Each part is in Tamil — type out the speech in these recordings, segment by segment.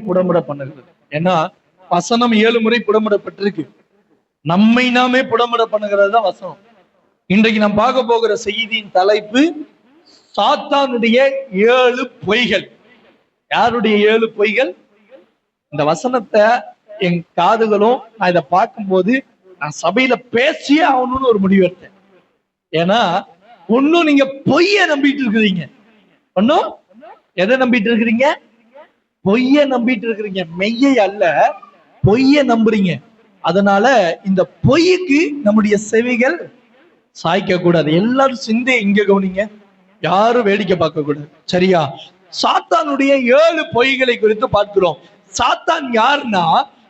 புடமிட பண்ணுகிறது. ஏன்னா வசனம் 7 முறை புடமிடப்பட்டிருக்கு. நம்மை நாமே புடமிட பண்ணுகிறது தான் வசனம். இன்றைக்கு நாம் பார்க்க போகிற செய்தியின் தலைப்பு சாத்தானுடைய 7 பொய்கள். யாருடைய 7 பொய்கள்? இந்த வசனத்தை என் காதுகளும் நான் இதை பார்க்கும்போது நான் சபையில பேசியே ஆகணும்னு ஒரு முடிவு எடுத்தேன். ஏன்னா ஒன்னும் நீங்க பொய்ய நம்பிட்டு இருக்கிறீங்க, ஒன்னும் எதை நம்பிட்டு இருக்கிறீங்க? பொய்ய நம்பிட்டு இருக்கிறீங்க, மெய்யை அல்ல, பொய்ய நம்புறீங்க. அதனால இந்த பொய்க்கு நம்முடைய செவிகள் சாய்க்க கூடாது. எல்லாரும் சிந்தை இங்க கவனிங்க, யாரும் வேடிக்கை பார்க்க கூடாது, சரியா? சாத்தானுடைய 7 பொய்களை குறித்து பார்க்கிறோம். சாத்தான் யாருன்னா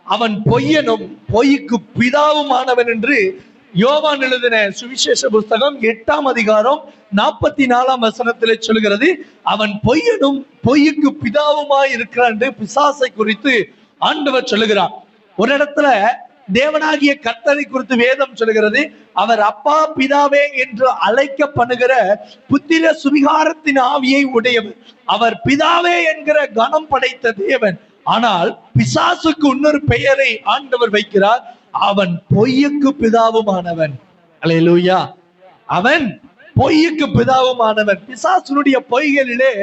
அவன் பொய்யனும் பொய்க்கு பிதாவுமானவன் என்று யோவான் எழுதின சுவிசேஷ புஸ்தகம் 8ஆம் அதிகாரம் 44ஆம் வசனத்திலே சொல்கிறது. அவன் பொய்யனும் பொய்க்கு பிதாவுமாய் இருக்கிறான் என்று பிசாசை குறித்து ஆண்டவர் சொல்லுகிறார். ஒரு இடத்துல தேவனாகிய கர்த்தரை குறித்து வேதம் சொல்கிறது, அவர் அப்பா பிதாவே என்று அழைக்கப்படுகிற புத்திர சுவிகாரத்தின் ஆவியை உடையவர். அவர் பிதாவே என்கிற கணம் படைத்த தேவன். ஆனால் பிசாசுக்கு இன்னொரு பெயரை ஆண்டவர் வைக்கிறார், அவன் பொய்யுக்கு பிதாவுமானவன். அல்லேலூயா, அவன் பொய்யுக்கு பிதாவுமானவன். பிசாசுனுடைய பொய்களிலே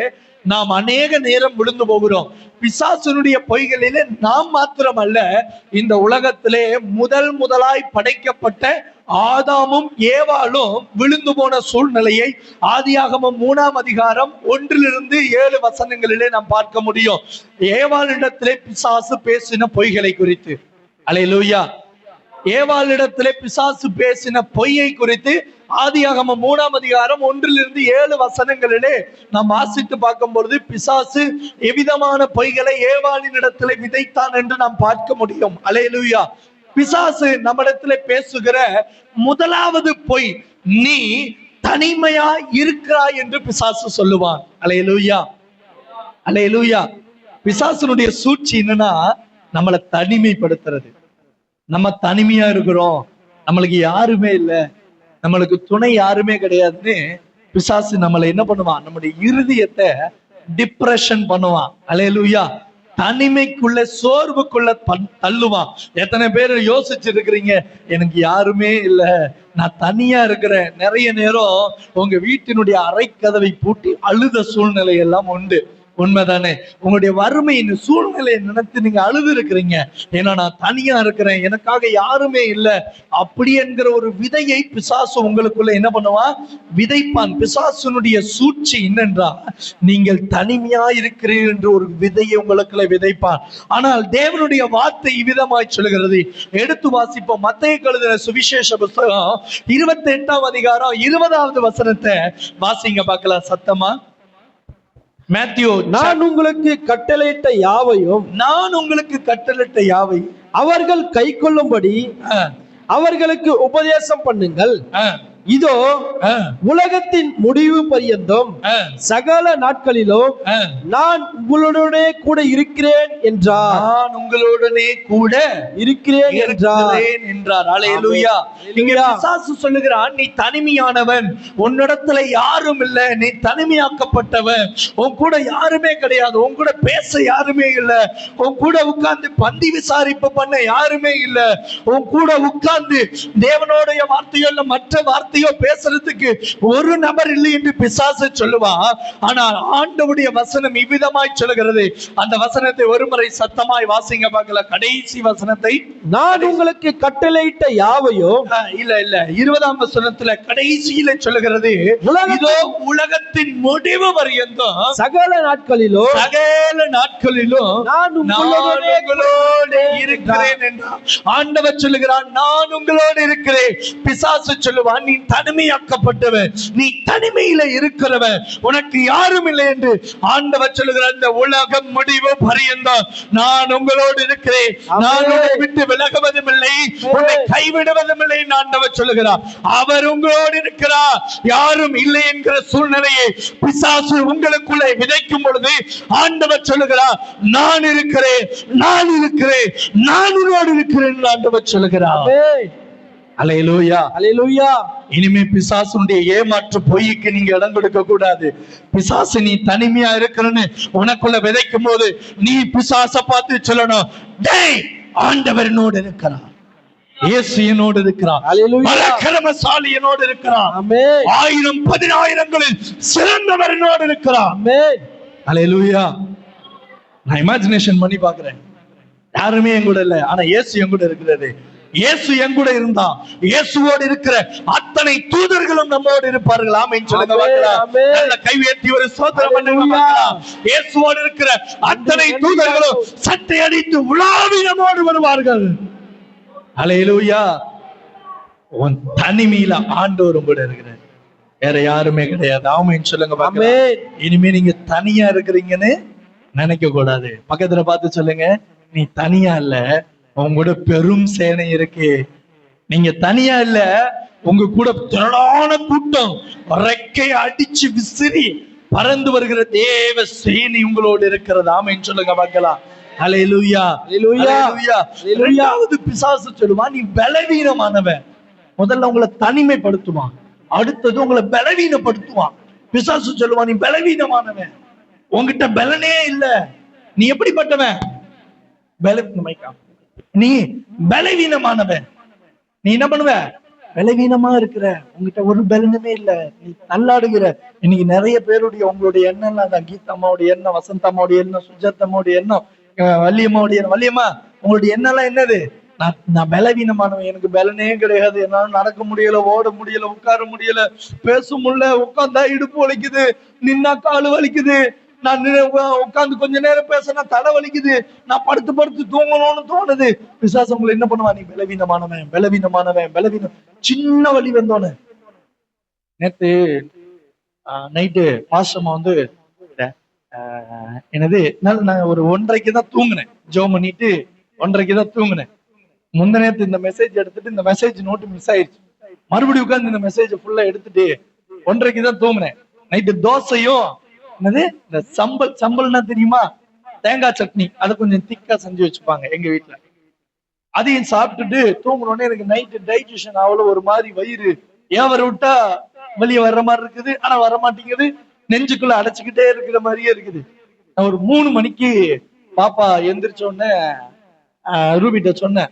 நாம் அநேக நேரம் விழுந்து போகிறோம். பிசாசுனுடைய பொய்களிலே நாம் மாத்திரமல்ல, இந்த உலகத்திலே முதலாய் படைக்கப்பட்ட ஆதாமும் ஏவாளும் விழுந்து போன சூழ்நிலையை ஆதியாகமம் 3ஆம் அதிகாரம் 1-7 வசனங்களிலே நாம் பார்க்க முடியும். ஏவாளிடத்திலே பிசாசு பேசின பொய்களை குறித்து. அல்லேலூயா, ஏவாளிடத்திலே பிசாசு பேசின பொய்யை குறித்து ஆதியாகமம் 3ஆம் அதிகாரம் 1-7 வசனங்களிலே நாம் வாசித்து பார்க்கும் பொழுது பிசாசு எவ்விதமான பொய்களை ஏவாளின் இடத்திலே விதைத்தான் என்று நாம் பார்க்க முடியும். அல்லேலூயா, பிசாசு நம்மிடத்திலே பேசுகிற முதலாவது பொய், நீ தனிமையா இருக்கிறாய் என்று பிசாசு சொல்லுவான். அல்லேலூயா, அல்லேலூயா. பிசாசுனுடைய சூழ்ச்சி என்னன்னா நம்மளை தனிமைப்படுத்துறது. நம்ம தனிமையா இருக்கிறோம், நம்மளுக்கு யாருமே இல்லை, நம்மளுக்கு துணை யாருமே கிடையாதுன்னு பிசாசு நம்மளை என்ன பண்ணுவான்? நம்முடைய இருதயத்தை டிப்ரெஷன் பண்ணுவான். அல்லேலூயா, தனிமைக்குள்ள சோர்வுக்குள்ள தள்ளுவான். எத்தனை பேர் யோசிச்சு இருக்கிறீங்க, எனக்கு யாருமே இல்லை, நான் தனியா இருக்கிறேன்? நிறைய நேரம் உங்க வீட்டினுடைய அறைக்கதவை பூட்டி அழுத சூழ்நிலை எல்லாம் உண்டு. உண்மைதானே? உங்களுடைய வறுமையின் சூழ்நிலையை நினைத்து நீங்க அழுது இருக்கிறீங்க. ஏன்னா நான் தனியா இருக்கிறேன், எனக்காக யாருமே இல்லை, அப்படி என்கிற ஒரு விதையை பிசாசு உங்களுக்குள்ள என்ன பண்ணுவான்? விதைப்பான். பிசாசுனுடைய சூழ்ச்சி என்னென்றா, நீங்கள் தனிமையா இருக்கிறீர்கள் என்று ஒரு விதையை உங்களுக்குள்ள விதைப்பான். ஆனால் தேவனுடைய வார்த்தை இவ்விதமாய் சொல்கிறது. எடுத்து வாசிப்போம். மத்தேயு எழுதின சுவிசேஷ புஸ்தகம் 28ஆம் அதிகாரம் 20வது வசனத்தை வாசிங்க பார்க்கலாம் சத்தமா. மேத்யூ, நான் உங்களுக்கு கட்டளையிட்ட யாவையும் அவர்கள் கை கொள்ளும்படி அவர்களுக்கு உபதேசம் பண்ணுங்கள். இதோ உலகத்தின் முடிவு பரியந்தம் சகல நாட்களிலும் நான் உங்களுடனே கூட இருக்கிறேன் என்றார். நான் உங்களுடனே கூட இருக்கிறேன் என்றார். அல்லேலூயா. இங்க பிசாசு சொல்லுகிறான், நீ தனிமையானவன், உன்னிடத்துல யாரும் இல்லை, நீ தனிமையாக்கப்பட்டவன், உன் கூட யாருமே கிடையாது, உன் கூட பேச யாருமே இல்லை, உன் கூட உட்கார்ந்து பந்தி விசாரிப்பு பண்ண யாருமே இல்லை, உன் கூட உட்கார்ந்து தேவனுடைய வார்த்தையோ இல்ல மற்ற வார்த்தையோ பேசுறதுக்கு ஒரு நபர் இல்லை என்று பிசாசு சொல்லுவான். ஆனால் ஆண்டவருடைய வசனம் இவ்விதமாய் சொல்லுகிறது. அந்த வசனத்தை ஒருமுறை சத்தமாய் வாசிங்க பார்க்கலாம். கடைசி வசனத்தை, நான் உங்களுக்கு கட்டளையிட்ட யாவையும் இல்ல 20ஆம் வசனத்துல கடைசியில சொல்லுகிறது, இதோ உலகத்தின் முடிவு வரையந்தும் சகல நாட்களிலும் நான் உங்களோடு இருக்கிறேன் என்றார். ஆண்டவர் சொல்லுகிறான், நான் உங்களோடு இருக்கிறேன். பிசாசு சொல்லுவான், நீ தனிமையாக்கப்பட்டவன், நீ தனிமையில இருக்கிறவன், உனக்கு யாரும் இல்லை என்று ஆண்டவர் சொல்லுகிறார். இந்த உலகம் முடிவு பரியந்தம் நான் உங்களோடு இருக்கிறேன், நான் உன்னை விட்டு விலகுவதும் இல்லை, உன்னை கைவிடுவதும் இல்லை என்று ஆண்டவர் சொல்லுகிறார். அவர் உங்களோடு இருக்கிறார், யாரும் இல்லை என்கிற சூழ்நிலையை பிசாசு உங்களுக்குள்ளே விதைக்கும் பொழுது ஆண்டவர் சொல்லுகிறார், நான் இருக்கிறேன், நான் உன்னோடு இருக்கிறேன் என்று ஆண்டவர் சொல்லுகிறார். அல்லேலூயா. அல்லேலூயா. இனிமே பிசாசுடைய ஏமாற்று பொய்க்கு நீங்க இடம் கொடுக்க கூடாது. பிசாசு நீ தனிமையா இருக்கிறன்னு உனக்குள்ள விதைக்கும் போது நீ பிசாச பார்த்து சொல்லணும், டேய் ஆண்டவர் என்னோடு இருக்கிறார், இயேசு என்னோடு இருக்கிறார், அல்லேலூயா. பராக்கிரமசாலி என்னோடு இருக்கிறார், ஆமென். 1000 10,000ங்களில் சிறந்தவர் என்னோடு இருக்கிறார். ஆமென். அல்லேலூயா. நான் இமேஜினேஷன் பண்ணி பாக்குறேன், யாருமே என் கூட இல்ல, ஆனா இயேசு என் கூட இருக்கிறது. இயேசு என் கூட இருந்தா இயேசுவோடு இருக்கிற அத்தனை தூதர்களும் நம்மோடு இருப்பார்கள். ஆமென் சொல்லுங்க பார்க்கலாம். நல்ல கை உயர்த்தி ஒரு ஸ்தோத்திரம் பண்ணுங்க பார்க்கலாம். இயேசுவோடு இருக்கிற அத்தனை தூதர்களும் சட்டை அடித்து உலாவி நம்மோடு வருவார்கள். அல்லேலூயா. உன் தனிமையில ஆண்டவரும் கூட இருக்கிறார், வேற யாருமே கிடையாது. ஆமென் சொல்லுங்க பார்க்கலாம். இனிமே நீங்க தனியா இருக்கிறீங்கன்னு நினைக்க கூடாது. பக்கத்துல பார்த்து சொல்லுங்க, நீ தனியா இல்ல, உங்களோட பெரும் சேனை இருக்கு. நீங்க தனியா இல்ல, உங்க கூட திரளான கூட்டம் ரெக்கை அடிச்சு விசிறி பறந்து வருகிற தேவ சேனை உங்களோடு இருக்கிறது. ஆமென் சொல்லுங்க பார்க்கலாம். அல்லேலூயா. அல்லேலூயா. இரண்டாவது பிசாசு சொல்லுவான், நீ பலவீனமானவன். முதல்ல உங்களை தனிமைப்படுத்துவான், அடுத்தது உங்களை பலவீனப்படுத்துவான். பிசாசு சொல்லுவான், நீ பலவீனமானவன், உங்ககிட்ட பலனே இல்ல, நீ எப்படிப்பட்டவன், நீ பலவீனமானவன். நீ என்ன பண்ணுவ, பலவீனமா இருக்கிற, உங்ககிட்ட ஒரு பலனுமே இல்ல, நீ தள்ளாடுகிற. இன்னைக்கு நிறைய பேருடைய உங்களுடைய எண்ணம் எல்லாம் தான். கீதாம்மாவுடைய எண்ணம், வசந்தம்மாவுடைய எண்ணம், சுஜாத்தம்மாவுடைய எண்ணம், வள்ளியம்மாவுடைய எண்ணம். வள்ளியம்மா, உங்களுடைய எண்ணம் எல்லாம் என்னது, நான் பலவீனமானவன், எனக்கு பலனே கிடையாது, என்னால நடக்க முடியல, ஓட முடியல, உட்கார முடியல, பேச முடியல, உட்கார்ந்தா இடுப்பு வலிக்குது, நின்னா காலு வலிக்குது, நான் உட்கார்ந்து கொஞ்ச நேரம் பேசினா தலை வலிக்குது, நான் படுத்து படுத்து தூங்கணும்னு தோணுது. பிசாசு உங்களை என்ன பண்ணுவா, நீ பலவீனமானவன், பலவீனமானவன், பலவீனம். சின்ன வலி வந்தோன்னு, நேத்து நைட்டு பாஸ்டம்மா வந்து என்னது, நான் ஒரு 1:30க்கு தான் தூங்கினேன், ஜெபம் பண்ணிட்டு 1:30க்கு தான் தூங்கினேன். முந்த நேரத்து இந்த மெசேஜ் எடுத்துட்டு இந்த மெசேஜ் நோட்டு மிஸ் ஆயிடுச்சு, மறுபடியும் உட்கார்ந்து இந்த மெசேஜ் ஃபுல்லா எடுத்துட்டு 1:30க்கு தான் தூங்கினேன். நைட்டு தோசையும் என்னது, இந்த சம்பல்னா தெரியுமா, தேங்காய் சட்னி, அதை கொஞ்சம் திக்கா செஞ்சு வச்சுப்பாங்க எங்க வீட்டுல. அதையும் சாப்பிட்டுட்டு தூங்குனோடனே எனக்கு நைட்டு டைஜஷன் அவ்வளவு ஒரு மாதிரி, வயிறு ஏவர விட்டா வெளியே வர்ற மாதிரி இருக்குது, ஆனா வர மாட்டேங்குது, நெஞ்சுக்குள்ள அடைச்சுக்கிட்டே இருக்கிற மாதிரியே இருக்குது. நான் ஒரு 3 மணிக்கு பாப்பா எந்திரிச்ச உடனே ரூபிட்ட சொன்னேன்,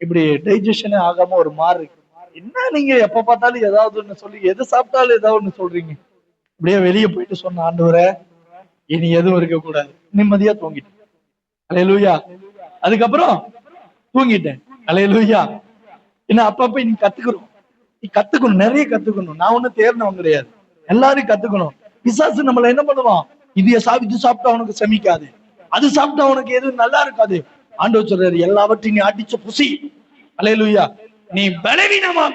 இப்படி டைஜஷனே ஆகாம ஒரு மாதிரி இருக்கு, என்ன நீங்க எப்ப பார்த்தாலும் ஏதாவது ஒண்ணு சொல்லி, எது சாப்பிட்டாலும் ஏதாவது ஒண்ணு சொல்றீங்க. அப்படியே வெளியே போயிட்டு சொன்ன, ஆண்டவரே இனி எதுவும் இருக்க கூடாது, நிம்மதியா தூங்கிட்டேன். அல்லேலூயா. அதுக்கப்புறம் தூங்கிட்டேன். அல்லேலூயா. என்ன அப்பப்ப நீ கத்துக்கிறோம், நீ கத்துக்கணும், நிறைய கத்துக்கணும். நான் ஒண்ணும் தேர்ந்தவன் கிடையாது, எல்லாரும் கத்துக்கணும். பிசாசு நம்மள என்ன பண்ணுவான், இது சாப்பிட்டா அவனுக்கு சமிக்காது, அது சாப்பிட்டா அவனுக்கு எதுவும் நல்லா இருக்காது. ஆண்டவர் சொல்றாரு, எல்லாவற்றையும் நீ அடிச்ச புசி. அல்லேலூயா. நீ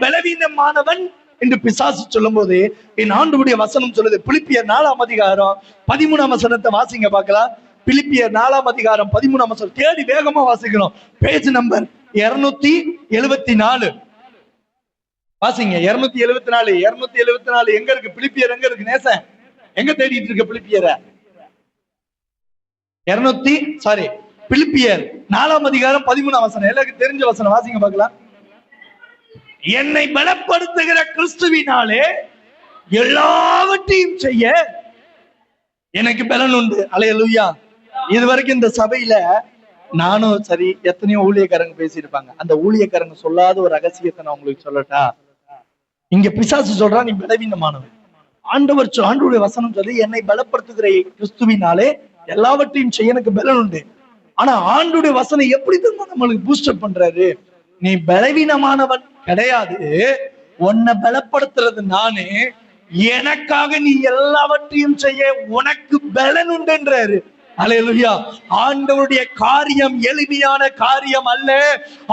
பலவீனமானவன் என்று பிசாசு சொல்லும் போது என் ஆண்டவருடைய வசனம் சொல்லுது. பிலிப்பியர் 4ஆம் அதிகாரம் 13ஆம் வசனத்தை வாசிங்க பார்க்கலாம். பிலிப்பியர் 4ஆம் அதிகாரம் 13ஆம் வசனம், தேடி வேகமா வாசிக்கணும். பேஜ் நம்பர் 274 வாசிங்க. 274 274 எங்க இருக்கு பிலிப்பியர், எங்க இருக்கு நேசன், எங்க தேடிட்டு இருக்க பிலிப்பியரை? பிலிப்பியர் 4ஆம் அதிகாரம் 13ஆம் வசனம், எல்லாருக்கும் தெரிஞ்ச வசனம், வாசிங்க பார்க்கலாம். என்னை பலப்படுத்துகிற கிறிஸ்துவினாலே எல்லாவற்றையும் செய்ய எனக்கு பலன் உண்டு. அல்லேலூயா. இதுவரைக்கும் இந்த சபையில நானும் சரி, எத்தனையோ ஊழியக்காரங்க பேசியிருப்பாங்க. அந்த ஊழியக்காரங்க சொல்லாத ஒரு ரகசியத்தை நான் உங்களுக்கு சொல்லட்டா? இங்க பிசாசு சொல்றான், நீ பலவீனமானவன். ஆண்டவருடைய வசனம் சொல்லி, என்னை பலப்படுத்துகிற கிறிஸ்துவினாலே எல்லாவற்றையும் செய்ய எனக்கு பலன் உண்டு. ஆனா ஆண்டவருடைய வசனம் எப்படி தான் நம்மளுக்கு பூஸ்டப் பண்றாரு, நீ பலவீனமானவன் கிடையாது, உன்னை பலப்படுத்துறது நானு, எனக்காக நீ எல்லாவற்றையும் செய்ய உனக்கு பலன் உண்டுன்றாரு. அல்லேலூயா. ஆண்டவருடைய காரியம் எளிமையான காரியம் அல்ல,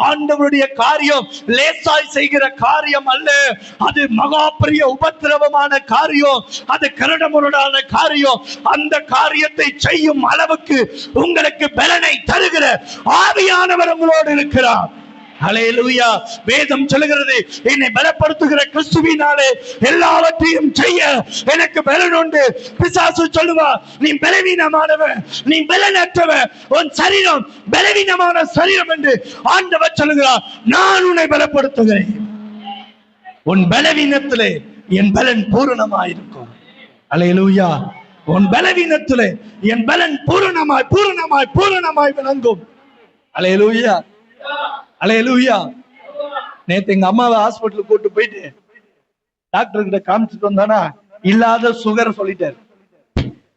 ஆண்டவருடைய காரியம் லேசாய் செய்கிற காரியம் அல்ல, அது மகா பெரிய உபத்திரவமான காரியம், அது கரடுமுரடான காரியம். அந்த காரியத்தை செய்யும் அளவுக்கு உங்களுக்கு பலனை தருகிற ஆவியானவர் உங்களோடு இருக்கிறார். அல்லேலூயா. வேதம் சொல்லுகிறது, என்னை பலப்படுத்துகிற கிறிஸ்துவினாலே எல்லாவற்றையும் செய்ய எனக்கு பலன் உண்டு. பிசாசு சொல்லுவா, நீ பலவீனமானவன், நீ பலனற்றவன், உன் சரீரம் பலவீனமான சரீரம் என்று ஆண்டவர் சொல்லுகிறார். நான் உன்னை பலப்படுத்துகிறேன். உன் பலவீனத்திலே என் பலன் பூரணமாயிருக்கும். அல்லேலூயா. உன் பலவீனத்திலே என் பலன் பூரணமாய் பூரணமாய் பூரணமாய் விளங்கும். அல்லேலூயா, அல்லேலூயா. நேத்து எங்க அம்மாவை ஹாஸ்பிட்டலுக்கு கூட்டு போயிட்டு டாக்டர் கிட்ட காமிச்சிட்டு வந்தானா, இல்லாத சுகர் சொல்லிட்டாரு,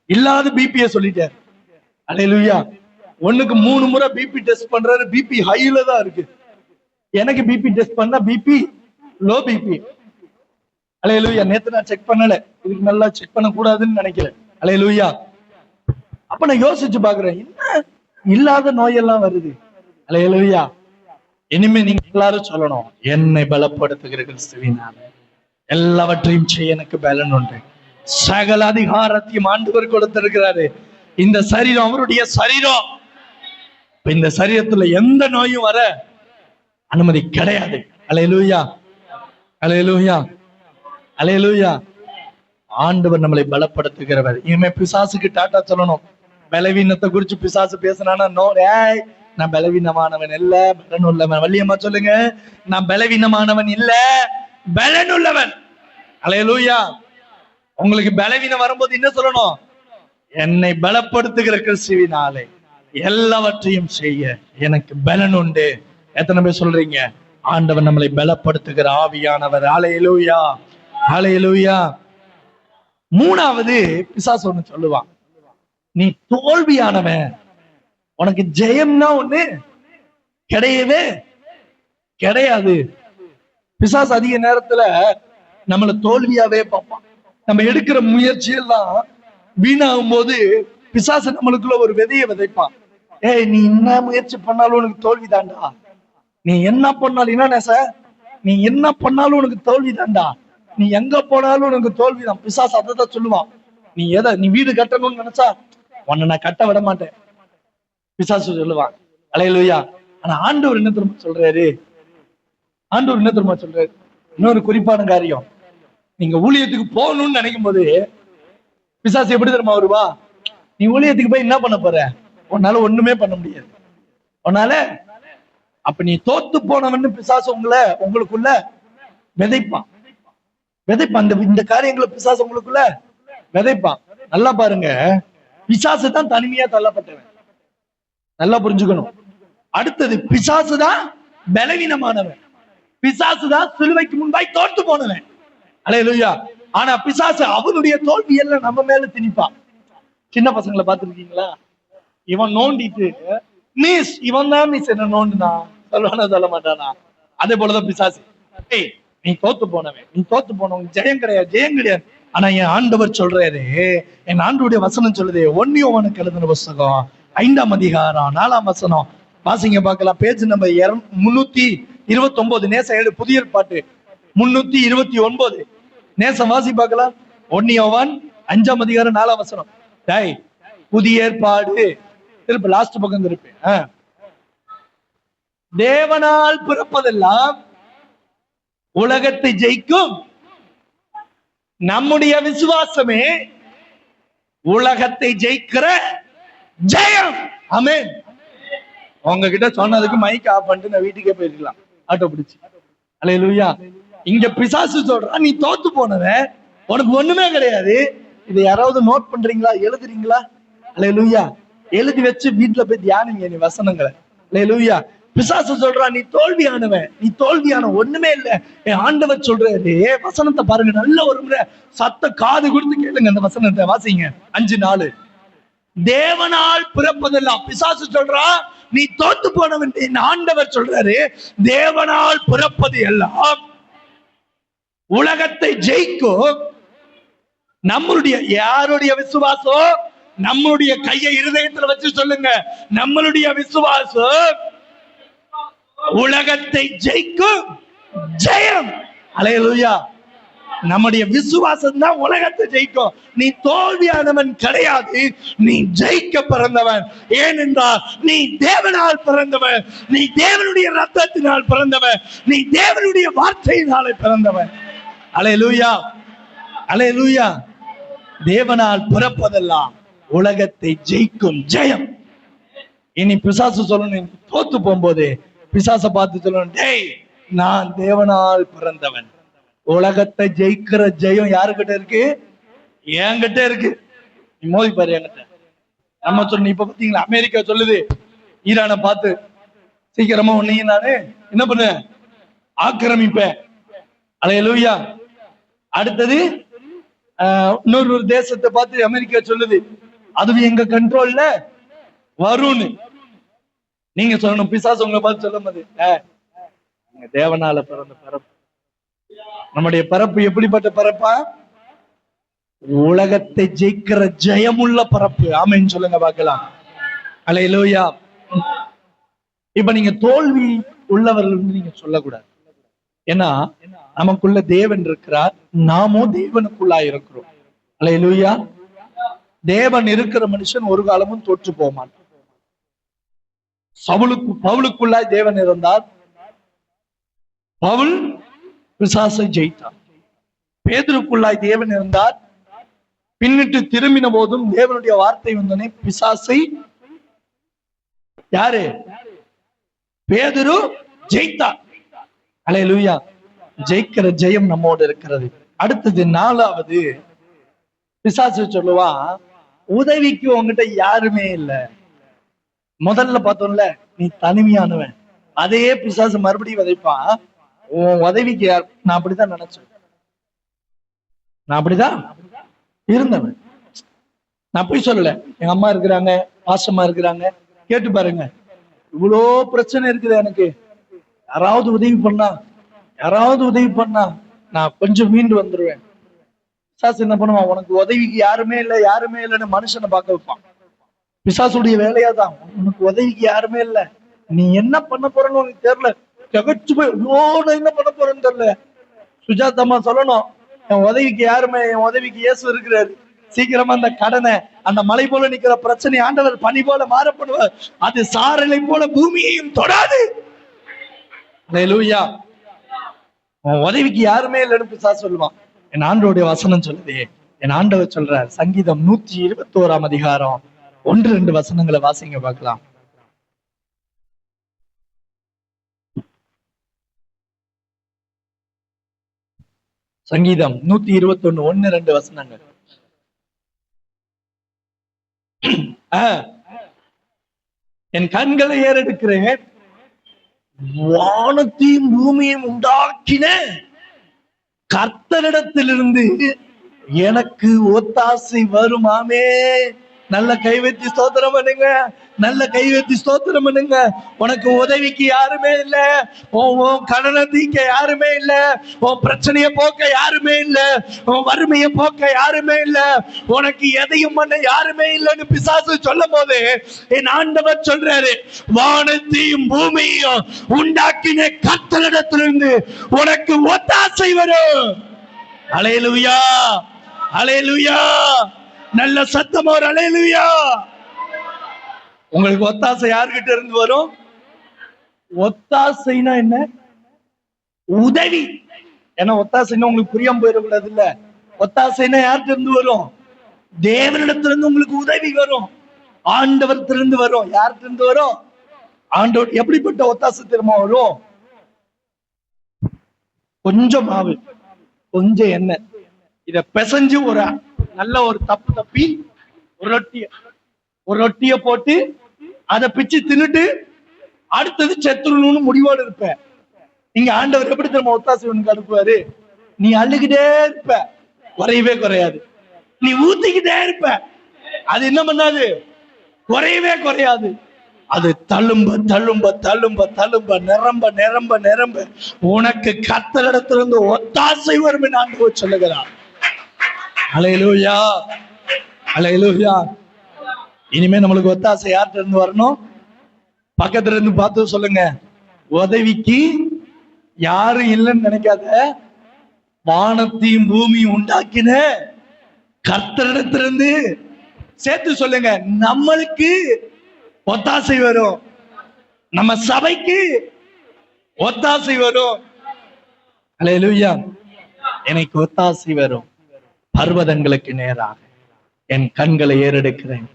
இல்லாத பிபிய சொல்லிட்டாரு. அல்லேலூயா. ஒண்ணுக்கு 3 முறை பிபி டெஸ்ட் பண்றாரு, பிபி ஹைல தான் இருக்கு. எனக்கு பிபி டெஸ்ட் பண்ணா பிபி லோ பிபி. அல்லேலூயா. நேத்து நான் செக் பண்ணல, இதுக்கு நல்லா செக் பண்ண கூடாதுன்னு நினைக்கிறேன். அல்லேலூயா. அப்ப நான் யோசிச்சு பாக்குறேன், என்ன இல்லாத நோயெல்லாம் வருது. அல்லேலூயா. இனிமே நீங்க எல்லாரும் சொல்லணும், என்னை பலப்படுத்துகிற கிறிஸ்துவினால எல்லாவற்றையும் செய்ய எனக்கு பலன் உண்டு. சகல அதிகாரத்தையும் ஆண்டவர் கொடுத்திருக்கிறாரு. இந்த சரீரம் அவருடைய சரீரம். இந்த சரீரத்துல எந்த நோயும் வர அனுமதி கிடையாது. அல்லேலூயா, அல்லேலூயா, அல்லேலூயா. ஆண்டவர் நம்மளை பலப்படுத்துகிறவர். இனிமே பிசாசுக்கு டாட்டா சொல்லணும். பலவீனத்தை குறிச்சு பிசாசு பேசினானா, நோ, ஏய் நான் பலவீனமானவன் இல்ல, பலன் உள்ளவன். வள்ளியம்மா சொல்லுங்க, நான் பலவீனமானவன் இல்ல, பலன் உள்ளவன். அல்லேலூயா. உங்களுக்கு பலவீனம் வரும்போது என்ன சொல்லணும்? என்னை பலப்படுத்துகிற கிறிஸ்துவினாலே எல்லாவற்றையும் செய்ய எனக்கு பலன் உண்டு. எத்தனை பேர் சொல்றீங்க? ஆண்டவர் நம்மளை பலப்படுத்துகிற ஆவியானவர். அல்லேலூயா, அல்லேலூயா. மூணாவது பிசாசு ஒண்ணு சொல்லுவான், நீ தோல்வியானவன், உனக்கு ஜெயம்னா ஒண்ணு கிடையவே கிடையாது. பிசாசு அதிக நேரத்துல நம்மள தோல்வியாவே பார்ப்பான். நம்ம எடுக்கிற முயற்சி எல்லாம் வீணாகும் போது பிசாசு நம்மளுக்குள்ள ஒரு விதையை விதைப்பான். ஏய், நீ என்ன முயற்சி பண்ணாலும் உனக்கு தோல்வி தாண்டா, நீ என்ன பண்ணாலும் என்ன சார், நீ என்ன பண்ணாலும் உனக்கு தோல்வி தாண்டா, நீ எங்க போனாலும் உனக்கு தோல்விதான். பிசாசு அதான் சொல்லுவான். நீ வீடு கட்டணும்னு நினைச்சா உன்னை நான் கட்ட விட மாட்டேன், பிசாசு சொல்லுவான். அல்லேலூயா. ஆனா ஆண்டவர் என்ன திரும்ப சொல்றாரு? ஆண்டவர் என்ன திரும்ப சொல்றாரு? இன்னொரு குறிப்பான காரியம், நீங்க ஊழியத்துக்கு போகணும்னு நினைக்கும் போது பிசாசு எப்படி தெரியுமா வருவா? நீ ஊழியத்துக்கு போய் என்ன பண்ண போற? உன்னால ஒண்ணுமே பண்ண முடியாது. உன்னால அப்ப நீ தோத்து போனவன்னு பிசாசு உங்களுக்குள்ள விதைப்பான். இந்த காரியங்களை பிசாசு உங்களுக்குள்ள விதைப்பான். நல்லா பாருங்க, பிசாசு தான் தனிமையா தள்ளப்பட்டவன். நல்லா புரிஞ்சுக்கணும். அடுத்தது, பிசாசு தான் பலவீனமானவன், பிசாசு தான் சிலுவைக்கு முன்பாய் தோற்று போனவன். அல்லேலூயா. ஆனா பிசாசு அவனுடைய தோல்வி எல்லாம் நம்ம மேல திணிப்பான். சின்ன பசங்களை பார்த்திருக்கீங்களா? இவன் நோண்டிட்டு மிஸ், இவன் தான் மிஸ் என்ன நோண்டுனா சொல்லுவானா சொல்ல மாட்டானா? அதே போலதான் பிசாசு. நீ தோத்து போனவன், நீ தோத்து போனவன், ஜெயம் கிடையாது, ஜெயம் கிடையாது. ஆனா என் ஆண்டவர் சொல்றாரு, என் ஆண்டவருடைய வசனம் சொல்லுது, 1 யோவானுக்கு எழுதின புத்தகம் 5ஆம் அதிகாரம் 4ஆம் வசனம் வாசிங்க பார்க்கலாம். பேஜ் நம்பர் 329, நேச 7, புதிய பாட்டு 329, நேசம் வாசி பார்க்கலாம். 1 யோவான் 5ஆம் அதிகாரம் 4ஆம் வசனம். டேய், புதிய ஏற்பாடு திருப்ப லாஸ்ட் பக்கம் இருப்பேன். தேவனால் பிறப்பதெல்லாம் உலகத்தை ஜெயிக்கும் நம்முடைய விசுவாசமே உலகத்தை ஜெயிக்கிற ஜெயம். ஆமென். உங்ககிட்ட சொன்னதுக்கு மைக் ஆஃப் பண்ணிட்டு நான் வீட்டுக்கே போயிருக்கலாம், ஆட்டோ பிடிச்சு. அல்லேலூயா. இங்க பிசாசு சொல்றான், நீ தோத்து போனவன், உனக்கு ஒண்ணுமே கிடையாது. இதை யாராவது நோட் பண்றீங்களா? எழுதுறீங்களா? அல்லேலூயா. எழுதி வச்சு வீட்டுல போய் தியானிங்க நீ வசனங்களை. அல்லேலூயா. பிசாசு சொல்றான், நீ தோல்வியானவன், நீ தோல்வியான ஒண்ணுமே இல்லை. என் ஆண்டவர் சொல்றாரு, வசனத்தை பாருங்க, நல்ல ஒரு முறை சத்த காது கொடுத்து கேளுங்க. அந்த வசனத்தை வாசிங்க. 5:4. தேவனால் பிறப்பதெல்லாம், பிசாசு சொல்றான் நீ தோத்து போனவன். என் ஆண்டவர் சொல்றாரு, தேவனால் பிறப்பது எல்லாம் உலகத்தை ஜெயிக்கும். நம்மளுடைய யாருடைய விசுவாசம்? நம்மளுடைய கையை இருதயத்துல வச்சு சொல்லுங்க, நம்மளுடைய விசுவாசம் உலகத்தை ஜெயிக்கும் ஜெயம். அல்லேலூயா. நம்முடைய விசுவாசம் தான் உலகத்தை ஜெயிக்கும். நீ தோல்வியானவன் கிடையாது, நீ ஜெயிக்க பிறந்தவன். ஏனென்றால் நீ தேவனால் பிறந்தவன், நீ தேவனுடைய ரத்தத்தினால் பிறந்தவன், நீ தேவனுடைய வார்த்தையினாலே பிறந்தவன். அல்லேலூயா, அல்லேலூயா. தேவனால் பிறப்பதெல்லாம் உலகத்தை ஜெயிக்கும் ஜெயம். இனி பிசாசு சொல்லணும், தோத்து போகும்போது பிசாசை பார்த்து சொல்லணும், டேய், நான் தேவனால் பிறந்தவன், உலகத்தை ஜெயிக்கிற ஜெயம் யாருக்கிட்ட இருக்கு? என்கிட்ட இருக்கு. நீ மோதி பாரு என்கிட்ட. நம்ம சொன்ன இப்ப பாத்தீங்களா, அமெரிக்கா சொல்லுது ஈரானை பார்த்து, சீக்கிரமா உன்னையும் நானு என்ன பண்ண ஆக்கிரமிப்பேன். அல்லேலூயா. அடுத்தது இன்னொரு தேசத்தை பார்த்து அமெரிக்கா சொல்லுது, அதுவும் எங்க கண்ட்ரோல்ல வரும்னு. நீங்க சொல்லணும், பிசாசு உங்களை பார்த்து சொல்லும் போது, தேவனால பிறந்த பிறப்பு. நம்முடைய பிறப்பு எப்படிப்பட்ட பிறப்பா? உலகத்தை ஜெயிக்கிற ஜெயமுள்ள பிறப்பு. ஆமென் சொல்லுங்க பார்க்கலாம். அல்லேலூயா. இப்ப நீங்க தோல்வி உள்ளவர்கள் நீங்க சொல்லக்கூடாது. ஏன்னா நமக்குள்ள தேவன் இருக்கிறார், நாமும் தேவனுக்குள்ளா இருக்கிறோம். அல்லேலூயா. தேவன் இருக்கிற மனுஷன் ஒரு காலமும் தோற்று போக மாட்டான். பவுலுக்குள்ளாய் தேவன் இருந்தார், பவுல் பிசாசை ஜெயித்தார். பேதுருக்குள்ளாய் தேவன் இருந்தார், பின்னிட்டு திரும்பின போதும் தேவனுடைய வார்த்தை வந்தோடனே பிசாசை யாரு? பேதுரு ஜெயித்தார். அல்லேலூயா. ஜெயிக்கிற ஜெயம் நம்மோடு இருக்கிறது. அடுத்தது நாலாவது, பிசாசு சொல்லுவா, உதவிக்கு உங்ககிட்ட யாருமே இல்லை. முதல்ல பார்த்தோம்ல, நீ தனிமையானவன். அதே பிசாசு மறுபடியும் விதைப்பான், உன் உதவிக்கு யார்? நான் அப்படித்தான் நினைச்சேன், நான் அப்படிதான் இருந்தவன். நான் போய் சொல்லல, எங்க அம்மா இருக்கிறாங்க, பாசமா இருக்கிறாங்க. கேட்டு பாருங்க, இவ்வளோ பிரச்சனை இருக்குது எனக்கு, யாராவது உதவி பண்ணா நான் கொஞ்சம் மீண்டு வந்துருவேன். பிசாசு என்ன பண்ணுவான்? உனக்கு உதவிக்கு யாருமே இல்லைன்னு மனுஷனை பார்க்க வைப்பான். பிசாசுடைய வேலையாதான், உனக்கு உதவிக்கு யாருமே இல்லை, நீ என்ன பண்ண போறன்னு உனக்கு தெரியல, திகச்சு போய் என்ன பண்ண போறேன்னு தெரியல. சுஜாதம்மா சொல்லணும், என் உதவிக்கு யாருமே, என் உதவிக்கு இயேசு இருக்கிறாரு, சீக்கிரமா அந்த கடனை, அந்த மலை போல நிக்கிற பிரச்சனை ஆண்டவர் பனி போல மாறப்படுவார், அது சாரலை போல பூமியையும் தொடாது. அல்லேலூயா. உன் உதவிக்கு யாருமே இல்லைன்னு பிசாசு சொல்லுவான். என் ஆண்டவருடைய வசனம் சொல்லுதே, என் ஆண்டவர் சொல்றார், சங்கீதம் 121 அதிகாரம் 1-2 வசனங்களை வாசிங்க பார்க்கலாம். சங்கீதம் 121 1-2 வசனங்கள். என் கண்களை ஏறெடுக்கிறேன், வானத்தையும் பூமியையும் உண்டாக்கின கர்த்தரிடத்திலிருந்து எனக்கு ஒத்தாசை வருமாமே. நல்ல கைவெத்தி ஸ்தோத்திரம் பண்ணுங்க, நல்ல கைவெத்தி ஸ்தோத்திரம் பண்ணுங்க. உனக்கு உதவிக்கு யாருமே இல்ல, உன் கடனை தீக்க யாருமே இல்ல, உன் பிரச்சனைய போக்க யாருமே இல்ல, உன் வறுமையை போக்க யாருமே இல்ல, உனக்கு எதையும் பண்ண யாருமே இல்லைன்னு பிசாசு சொல்லும் போது என் ஆண்டவர் சொல்றாரு, வானத்தையும் பூமியையும் உண்டாக்கின கர்த்தரிடத்திலிருந்து உனக்கு ஒத்தாசை வரும். அல்லேலூயா, அல்லேலூயா. நல்ல சத்தமா ஒரு அல்லேலூயா. உங்களுக்கு ஒத்தாசை யார்கிட்ட இருந்து வரும்? ஒத்தாசைனா என்ன? உதவி. ஏன்னா ஒத்தாசைன்னா உங்களுக்கு புரியாம போயிடக்கூடாது இல்ல. ஒத்தாசைனா யார்கிட்ட இருந்து வரும்? தேவனிடத்திலிருந்து உங்களுக்கு உதவி வரும், ஆண்டவர்த்திலிருந்து வரும். யார்கிட்ட இருந்து வரும்? ஆண்டவர். எப்படிப்பட்ட ஒத்தாசை திரும்ப வரும்? கொஞ்சம் மாவு, கொஞ்சம் எண்ணெய், இத பிசைஞ்சு ஒரு நல்ல ஒரு தப்பி ஒரு ரொட்டிய போட்டு அதை பிச்சு தின்னுட்டு அடுத்தது செத்துருணும்னு முடிவோடு இருப்ப. நீங்க ஆண்டவர் எப்படி திரும்ப ஒத்தாசை உனக்கு அனுப்புவாரு? நீ அழுகிட்டே இருப்ப, குறையவே குறையாது. நீ ஊத்திக்கிட்டே இருப்ப, அது என்ன பண்ணாது? குறையவே குறையாது. அது தழும்ப தழும்ப தழும்ப தழும்ப நிரம்ப நிரம்ப நிரம்ப உனக்கு கர்த்தரிடத்திலிருந்து ஒத்தாசை வரும் என்று ஆண்டவர் சொல்லுகிறார். அல்லேலூயா, அல்லேலூயா. இனிமே நம்மளுக்கு ஒத்தாசை யார்கிட்ட இருந்து வரணும்? பக்கத்துல இருந்து பார்த்து சொல்லுங்க, உதவிக்கு யாரும் இல்லைன்னு நினைக்காத, வானத்தையும் பூமியும் உண்டாக்கின கர்த்தரிடத்திலிருந்து சேர்த்து சொல்லுங்க, நம்மளுக்கு ஒத்தாசை வரும், நம்ம சபைக்கு ஒத்தாசை வரும். அல்லேலூயா. எனக்கு ஒத்தாசை வரும். பர்வதங்களுக்கு நேராக என் கண்களை ஏறெடுக்கிறேன்,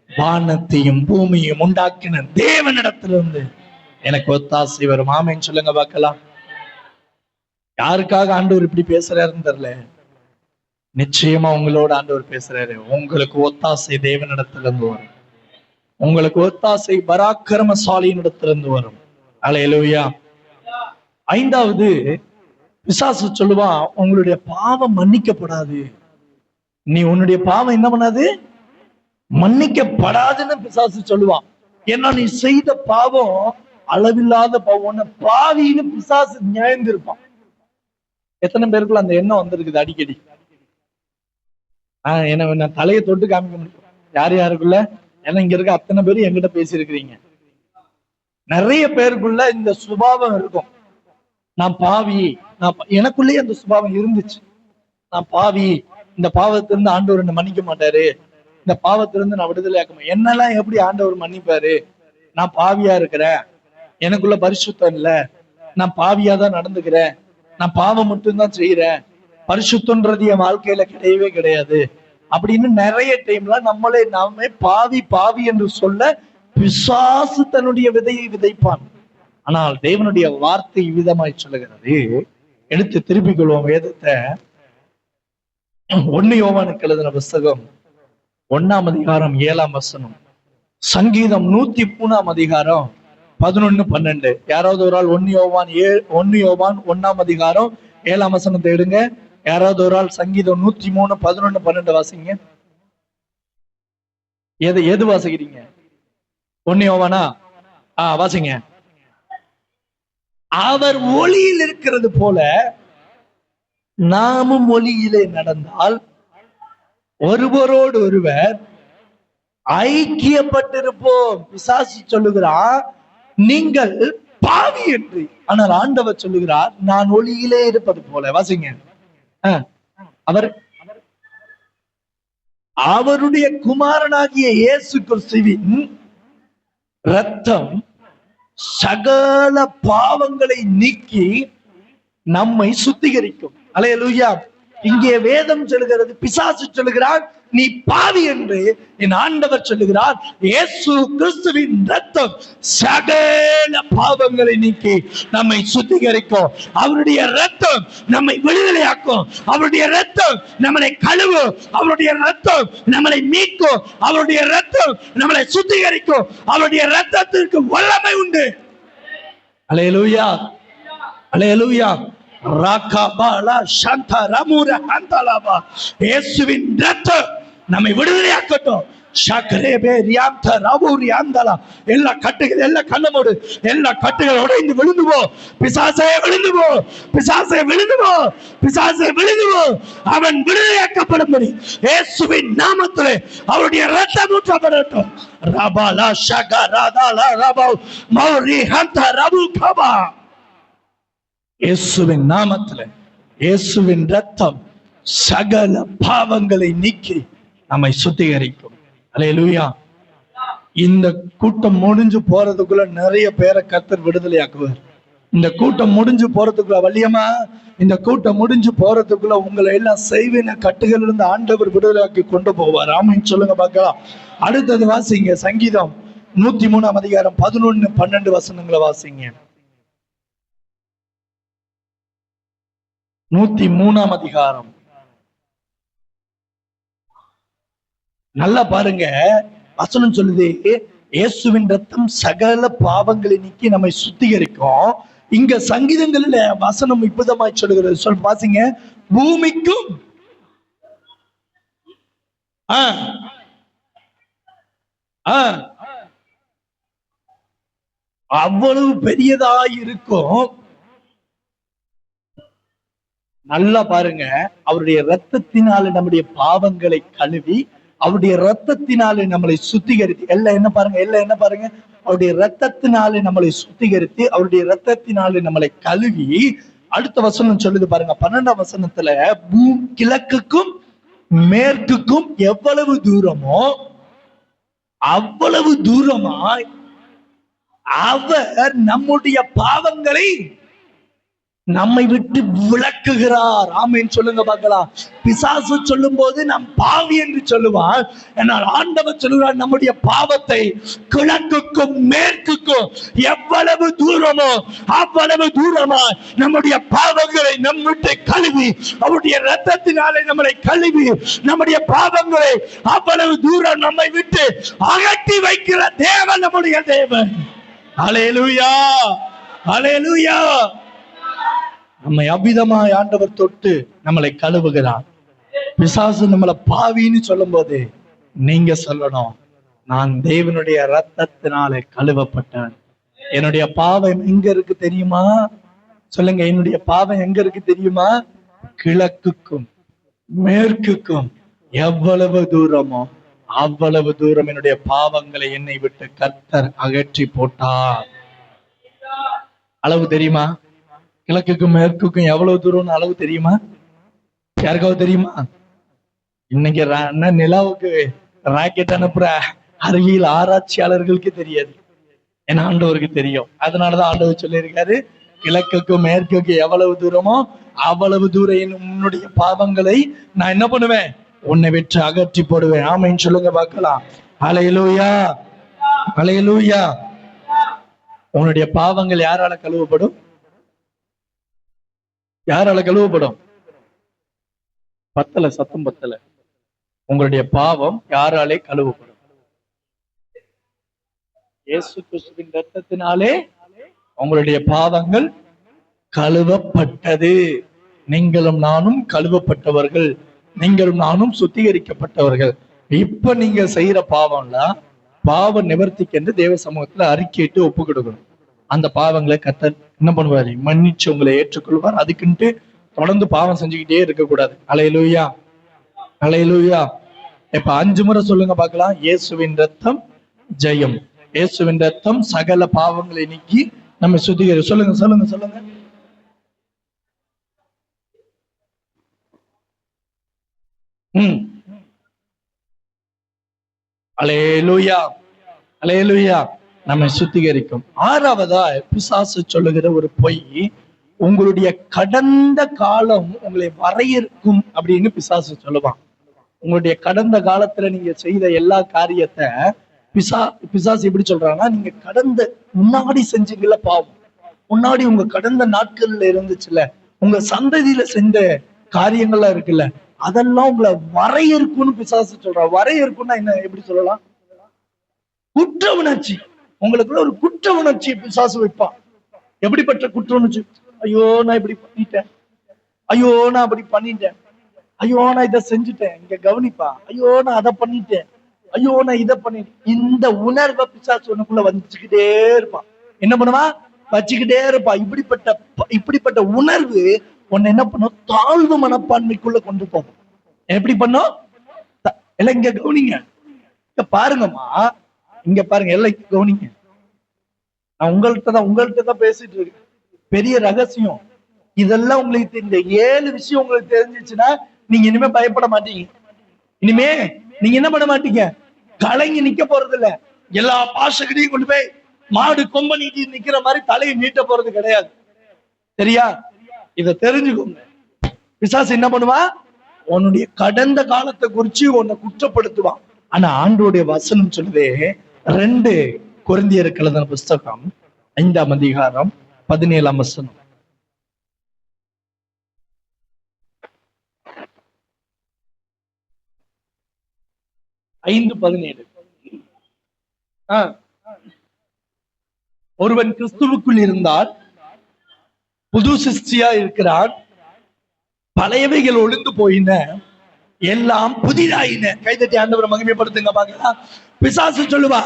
வானத்தையும் பூமியும் உண்டாக்கின தேவனிடத்திலிருந்து எனக்கு ஒத்தாசை வரும். ஆமென் சொல்லுங்க பார்க்கலாம். யாருக்காக ஆண்டவர் இப்படி பேசுறாருன்னு தெரியல. நிச்சயமா உங்களோட ஆண்டவர் பேசுறாரு. உங்களுக்கு ஒத்தாசை தேவனிடத்திலிருந்து வரும். உங்களுக்கு ஒத்தாசை பராக்கிரமசாலியினிடத்திலிருந்து வரும். அல்லேலூயா. ஐந்தாவது, பிசாசு சொல்லுவான், உங்களுடைய பாவம் மன்னிக்கப்படாது. நீ உன்னுடைய பாவம் என்ன பண்ணாது? மன்னிக்கப்படாதுன்னு பிசாசு சொல்லுவான். ஏன்னா நீ செய்த பாவம் அளவில்லாத பாவம், பாவின்னு பிசாசு நியாயந்திருப்பான். எத்தனை பேருக்குள்ள அந்த எண்ணம் வந்திருக்குது அடிக்கடி? என்ன நான் தலையை தொட்டு காமிக்க முடியும் யார் யாருக்குள்ள? ஏன்னா இங்க இருக்க அத்தனை பேரும் என்கிட்ட பேசியிருக்கிறீங்க. நிறைய பேருக்குள்ள இந்த சுபாவம் இருக்கும். நான் பாவி, எனக்குள்ளேயே அந்த சுபாவம் இருந்துச்சு. நான் பாவி, இந்த பாவத்திலிருந்து ஆண்டவர் என்ன மன்னிக்க மாட்டாரு, இந்த பாவத்திலிருந்து நான் விடுதலை ஆக்க, என்னெல்லாம் எப்படி ஆண்டவர் மன்னிப்பாரு? நான் பாவியா இருக்கிறேன், எனக்குள்ள பரிசுத்தம் இல்ல, நான் பாவியா தான் நடந்துக்கிறேன், நான் பாவம் மட்டும்தான் செய்யறேன், பரிசுத்தன்றது என் வாழ்க்கையில கிடையவே கிடையாது அப்படின்னு நிறைய டைம்ல நாமே பாவி பாவி என்று சொல்ல பிசாசு தன்னுடைய விதையை விதைப்பான். ஆனால் தேவனுடைய வார்த்தை விதமாய் சொல்லுகிறது. எடுத்து திருப்பிக் கொள்வோம் வேதத்தை. 1 யோவானுக்கு எழுதின புஸ்தகம் 1ஆம் அதிகாரம் 7ஆம் வசனம், சங்கீதம் 103ஆம் அதிகாரம் 11, 12. யாராவது ஒரு ஆள் 1 யோவான் 1ஆம் அதிகாரம் 7ஆம் வசனத்தை எடுங்க. யாராவது ஒரு ஆள் சங்கீதம் 103, 11, 12 வாசிங்க. எது வாசிக்கிறீங்க? 1 யோவானா? வாசிங்க. அவர் ஒளியில் இருக்கிறது போல நாமும் ஒளியிலே நடந்தால் ஒருவரோடு ஒருவர் ஐக்கியப்பட்டிருப்போம். பிசாசு சொல்லுகிறார் நீங்கள் பாவி என்று, ஆனால் ஆண்டவர் சொல்லுகிறார் நான் ஒளியிலே இருப்பது போல. வாசிங்க. அவருடைய குமாரனாகிய இயேசு கிறிஸ்துவின் இரத்தம் சகல பாவங்களை நீக்கி நம்மை சுத்திகரிக்கும். அல்லேலூயா. இங்கே வேதம் சொல்லுகிறது, பிசாசு சொல்லுகிறார் நீ பாவி என்று. என் ஆண்டவர் சொல்லுகிறார் இயேசு கிறிஸ்துவின் இரத்தம் சகல பாவங்களை நீக்கி நம்மை சுத்திகரிக்கும். அவருடைய இரத்தம் நம்மை விடுதலையாக்கும். அவருடைய இரத்தம் நம்மளை கழுவும். அவருடைய இரத்தம் நம்மளை மீட்கும். அவருடைய இரத்தம் நம்மளை சுத்திகரிக்கும். அவருடைய இரத்தத்திற்கு வல்லமை உண்டு. அல்லேலூயா, அல்லேலூயா. இயேசுவின் இரத்தம் நம்மை விடுதலையாக்கட்டும். எல்லா கட்டுகள், எல்லா கண்ணமோடு எல்லா கட்டுகள் உடைந்து விழுந்து போ. பிசாசே விழுந்து போ, பிசாசே விழுந்து போ, பிசாசே விழுந்து போ. அவன் விடுதலையாக்கப்படும்படி இயேசுவின் நாமத்திலே அவருடைய இரத்தம் ஊற்றப்படட்டும். ரபாலா ஷகராதாலா ரபா மௌரி ஹந்த ரபு கபா. இயேசுவின் நாமத்திலே இயேசுவின் இரத்தம் சகல பாவங்களை நீக்கி நம்மை சுத்திகரிக்கும். அல்லேலூயா. இந்த கூட்டம் முடிஞ்சு போறதுக்குள்ள நிறைய பேரை கர்த்தர் விடுதலையாக்குவார். இந்த கூட்டம் முடிஞ்சு போறதுக்குள்ள, வள்ளியம்மா, இந்த கூட்டம் முடிஞ்சு போறதுக்குள்ள உங்களை எல்லாம் செய்வின கட்டுகள் இருந்து ஆண்டவர் விடுதலையாக்கி கொண்டு போவார். ஆமீன் சொல்லுங்க பார்க்கலாம். அடுத்தது வாசிங்க, சங்கீதம் 103ஆம் அதிகாரம் 11, 12 வசனங்களை வாசிங்க. 103ஆம் அதிகாரம். நல்லா பாருங்க, வசனம் சொல்லுது இயேசுவின் ரத்தம் சகல பாவங்களை நீக்கி நம்மை சுத்திகரிக்கும். இங்க சங்கீதங்களில் வசனம் இப்பதமாய் சொல்லுகிறது. சொல் பாசிங்க. பூமிக்கும் அவ்வளவு பெரியதாய் இருக்கும். நல்லா பாருங்க, அவருடைய இரத்தத்தினால நம்முடைய பாவங்களை கழுவி, அவருடைய இரத்தத்தினாலே நம்மளை சுத்திகரித்து, எல்லாம் என்ன பாருங்க, எல்லாம் என்ன பாருங்க, அவருடைய இரத்தத்தினாலே நம்மளை சுத்திகரித்து, அவருடைய இரத்தத்தினாலே நம்மளை கழுவி. அடுத்த வசனம் சொல்லுது பாருங்க, 12ஆம் வசனத்துல, கிழக்குக்கும் மேற்குக்கும் எவ்வளவு தூரமோ அவ்வளவு தூரமாய் அவர் நம்முடைய பாவங்களை நம்மை விட்டு விளக்குகிறார். ஆமென் சொல்லுங்க பார்க்கலாம். பிசாசு சொல்லும் போது நாம் பாவி என்று சொல்லுவார். ஆனால் ஆண்டவர் சொல்லுகிறார், நம்முடைய பாவத்தை கிழக்குக்கும் மேற்குக்கும் எவ்வளவு தூரமோ அவ்வளவு தூரமா நம்முடைய பாவங்களை நம் விட்டு கழுவி, அவருடைய இரத்தத்தினாலே நம்மளை கழுவி, நம்முடைய பாவங்களை அவ்வளவு தூரம் நம்மை விட்டு அகற்றி வைக்கிற தேவன் நம்முடைய தேவன். அல்லேலூயா, அல்லேலூயா. நம்மை அவ்விதமாய் ஆண்டவர் தொட்டு நம்மளை கழுவுகிறார். பிசாசு நம்மளை பாவின்னு சொல்லும் போது நீங்க சொல்லணும், நான் தேவனுடைய இரத்தத்தினாலே கழுவப்பட்டேன். என்னுடைய பாவம் எங்க இருக்கு தெரியுமா? சொல்லுங்க, என்னுடைய பாவம் எங்க இருக்கு தெரியுமா? கிழக்குக்கும் மேற்குக்கும் எவ்வளவு தூரமோ அவ்வளவு தூரம் என்னுடைய பாவங்களை என்னை விட்டு கர்த்தர் அகற்றி போட்டார். அளவு தெரியுமா? கிழக்குக்கும் மேற்குக்கும் எவ்வளவு தூரம்னு அளவு தெரியுமா? யாருக்காவது தெரியுமா? இன்னைக்கு நிலாவுக்கு ராக்கெட் அனுப்புற அறிவியல் ஆராய்ச்சியாளர்களுக்கு தெரியாது, ஏன்னா ஆண்டவருக்கு தெரியும். அதனாலதான் ஆண்டவர் சொல்லியிருக்காரு, கிழக்குக்கும் மேற்குக்கும் எவ்வளவு தூரமோ அவ்வளவு தூரம் உன்னுடைய பாவங்களை நான் என்ன பண்ணுவேன்? உன்னை விட்டு அகற்றி போடுவேன். ஆமென் சொல்லுங்க பார்க்கலாம். அல்லேலூயா, அல்லேலூயா. உன்னுடைய பாவங்கள் யாரால கழுவப்படும்? யாரால கழுவப்படும்? பத்தல, சத்தம் பத்தல. உங்களுடைய பாவம் யாராலே கழுவப்படும்? இயேசு கிறிஸ்துவின் இரத்தத்தினாலே உங்களுடைய பாவங்கள் கழுவப்பட்டது. நீங்களும் நானும் கழுவப்பட்டவர்கள், நீங்களும் நானும் சுத்திகரிக்கப்பட்டவர்கள். இப்ப நீங்க செய்யற பாவம்லாம் பாவ நிவர்த்திக்கு என்று தேவ சமூகத்துல அறிக்கையிட்டு ஒப்பு கொடுக்கணும். அந்த பாவங்களை கர்த்தர் என்ன பண்ணுவாரு? மன்னிச்சு உங்களை ஏற்றுக்கொள்வார். அதுக்குன்ட்டு தொடர்ந்து பாவம் செஞ்சுக்கிட்டே இருக்கக்கூடாது. அல்லேலூயா, அல்லேலூயா. இப்ப 5 முறை சொல்லுங்க பார்க்கலாம். இயேசுவின் ரத்தம் ஜெயம். இயேசுவின் ரத்தம் சகல பாவங்களை நீக்கி நம்ம சுத்திகரி. சொல்லுங்க, சொல்லுங்க, சொல்லுங்க. அல்லேலூயா, அல்லேலூயா. நம்மை சுத்திகரிக்கும். 6வதா பிசாசு சொல்லுகிற ஒரு பொய், உங்களுடைய கடந்த காலம் உங்களை வரையறுக்கும் அப்படின்னு பிசாசு சொல்லுவான். உங்களுடைய கடந்த காலத்துல நீங்க செய்த எல்லா காரியத்தை பிசாசு எப்படி சொல்றாங்கன்னா, நீங்க கடந்த முன்னாடி செஞ்சீங்கல்ல பாவம், முன்னாடி உங்க கடந்த நாட்கள்ல இருந்துச்சுல்ல, உங்க சந்ததியில செஞ்ச காரியங்கள்லாம் இருக்குல்ல, அதெல்லாம் உங்களை வரையறுக்கும்னு பிசாசு சொல்றான். வரையறுக்கும்னா என்ன, எப்படி சொல்லலாம்? குற்ற உணர்ச்சி. உங்களுக்குள்ள ஒரு குற்ற உணர்ச்சி பிசாசு வைப்பான். எப்படிப்பட்ட குற்ற உணர்ச்சி? ஐயோ நான் இப்படி பண்ணிட்டேன், ஐயோ நான் அப்படி பண்ணிட்டேன், ஐயோ நான் இதை செஞ்சுட்டேன், இங்க கவனிப்பா, ஐயோ நான் அதை பண்ணிட்டேன், ஐயோ நான் இதை பண்ணிட்டேன். இந்த உணர்வை பிசாசு உனக்குள்ள வந்துச்சுக்கிட்டே இருப்பான். என்ன பண்ணுவா? வச்சுக்கிட்டே இருப்பா. இப்படிப்பட்ட உணர்வு உன்னை என்ன பண்ணும்? தாழ்வு மனப்பான்மைக்குள்ள கொண்டு போகும். எப்படி பண்ணும்? எல்லாம் இங்க கவனிங்க, இங்க பாருங்கம்மா, இங்க பாருங்க, எல்லாம் கவனிங்க. நான் உங்கள்கிட்ட தான் பேசிட்டு இருக்கேன். பெரிய ரகசியம் இதெல்லாம். உங்களுக்கு இந்த 7 விஷயம் உங்களுக்கு தெரிஞ்சிச்சுன்னா நீங்க இனிமே பயப்பட மாட்டீங்க. இனிமே நீங்க என்ன பண்ண மாட்டீங்க? கலங்கி நிக்க போறது இல்ல. எல்லா பாஷகிட்டையும் கொண்டு போய் மாடு கொம்ப நீட்டி நிக்கிற மாதிரி தலையை நீட்ட போறது கிடையாது. சரியா? இத தெரிஞ்சுக்கோங்க. பிசாசு என்ன பண்ணுவா? உன்னுடைய கடந்த காலத்தை குறிச்சு உன்னை குற்றப்படுத்துவான். ஆனா ஆண்டவருடைய வசனம் சொல்லுதே, 2 கொரிந்தியருக்கு எழுதின புஸ்தகம் 5ஆம் அதிகாரம் 17ஆம் வசனம். ஒருவன் கிறிஸ்துவுக்குள் இருந்தால் புது சிருஷ்டியா இருக்கிறான், பழையவைகள் ஒளிந்து போயின, எல்லாம் புதிதாயின. கைதட்டி ஆண்டவரை மகிமைப்படுத்துங்க பார்க்கலாம். பிசாசு சொல்லுவா,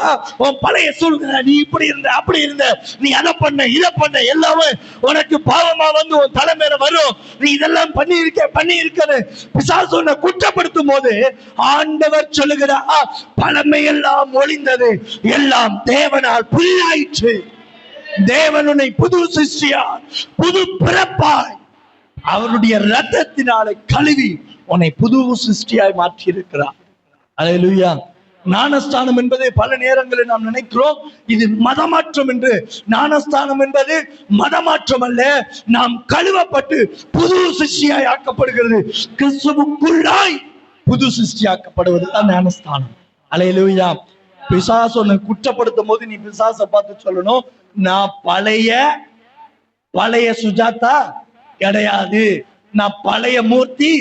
உன் பழைய சூழ்நிலை, நீ இப்படி இருந்த அப்படி இருந்த, நீ அதை பண்ண இதை பண்ண, எல்லாமே உனக்கு பாவமா வந்து உன் தலைமையில வரும், நீ இதெல்லாம் பண்ணி இருக்க பிசாசு உன்னை குற்றப்படுத்தும் போது ஆண்டவர் சொல்லுகிறா, பழமையெல்லாம் ஒளிந்தது, எல்லாம் தேவனால் புதிதாயிற்று. தேவன் உன்னை புது சிருஷ்டியா, புது பிறப்பாய் அவருடைய இரத்தத்தினாலே கழுவி உன்னை புது சிருஷ்டியாய் மாற்றி இருக்கிறார். அல்லேலூயா, ஞானஸ்தானம் என்பது பல நேரங்களில் நாம் நினைக்கிறோம் இது மதமாற்றம் என்று. ஞானஸ்தானம் என்பது மதமாற்றம் அல்ல, நாம் கழுவப்பட்டு புது சிருஷ்டியாய் ஆக்கப்படுகிறது. கிறிஸ்துவுக்குள்ளாய் புது சிருஷ்டியாக்கப்படுவது தான் ஞானஸ்தானம். அல்லேலூயா. பிசாசு உன்னை குற்றப்படுத்தும் போது நீ பிசாசை பார்த்து சொல்லணும், நான் பழைய சுஜாதா கிடையாது, நான் பழைய மூர்த்தி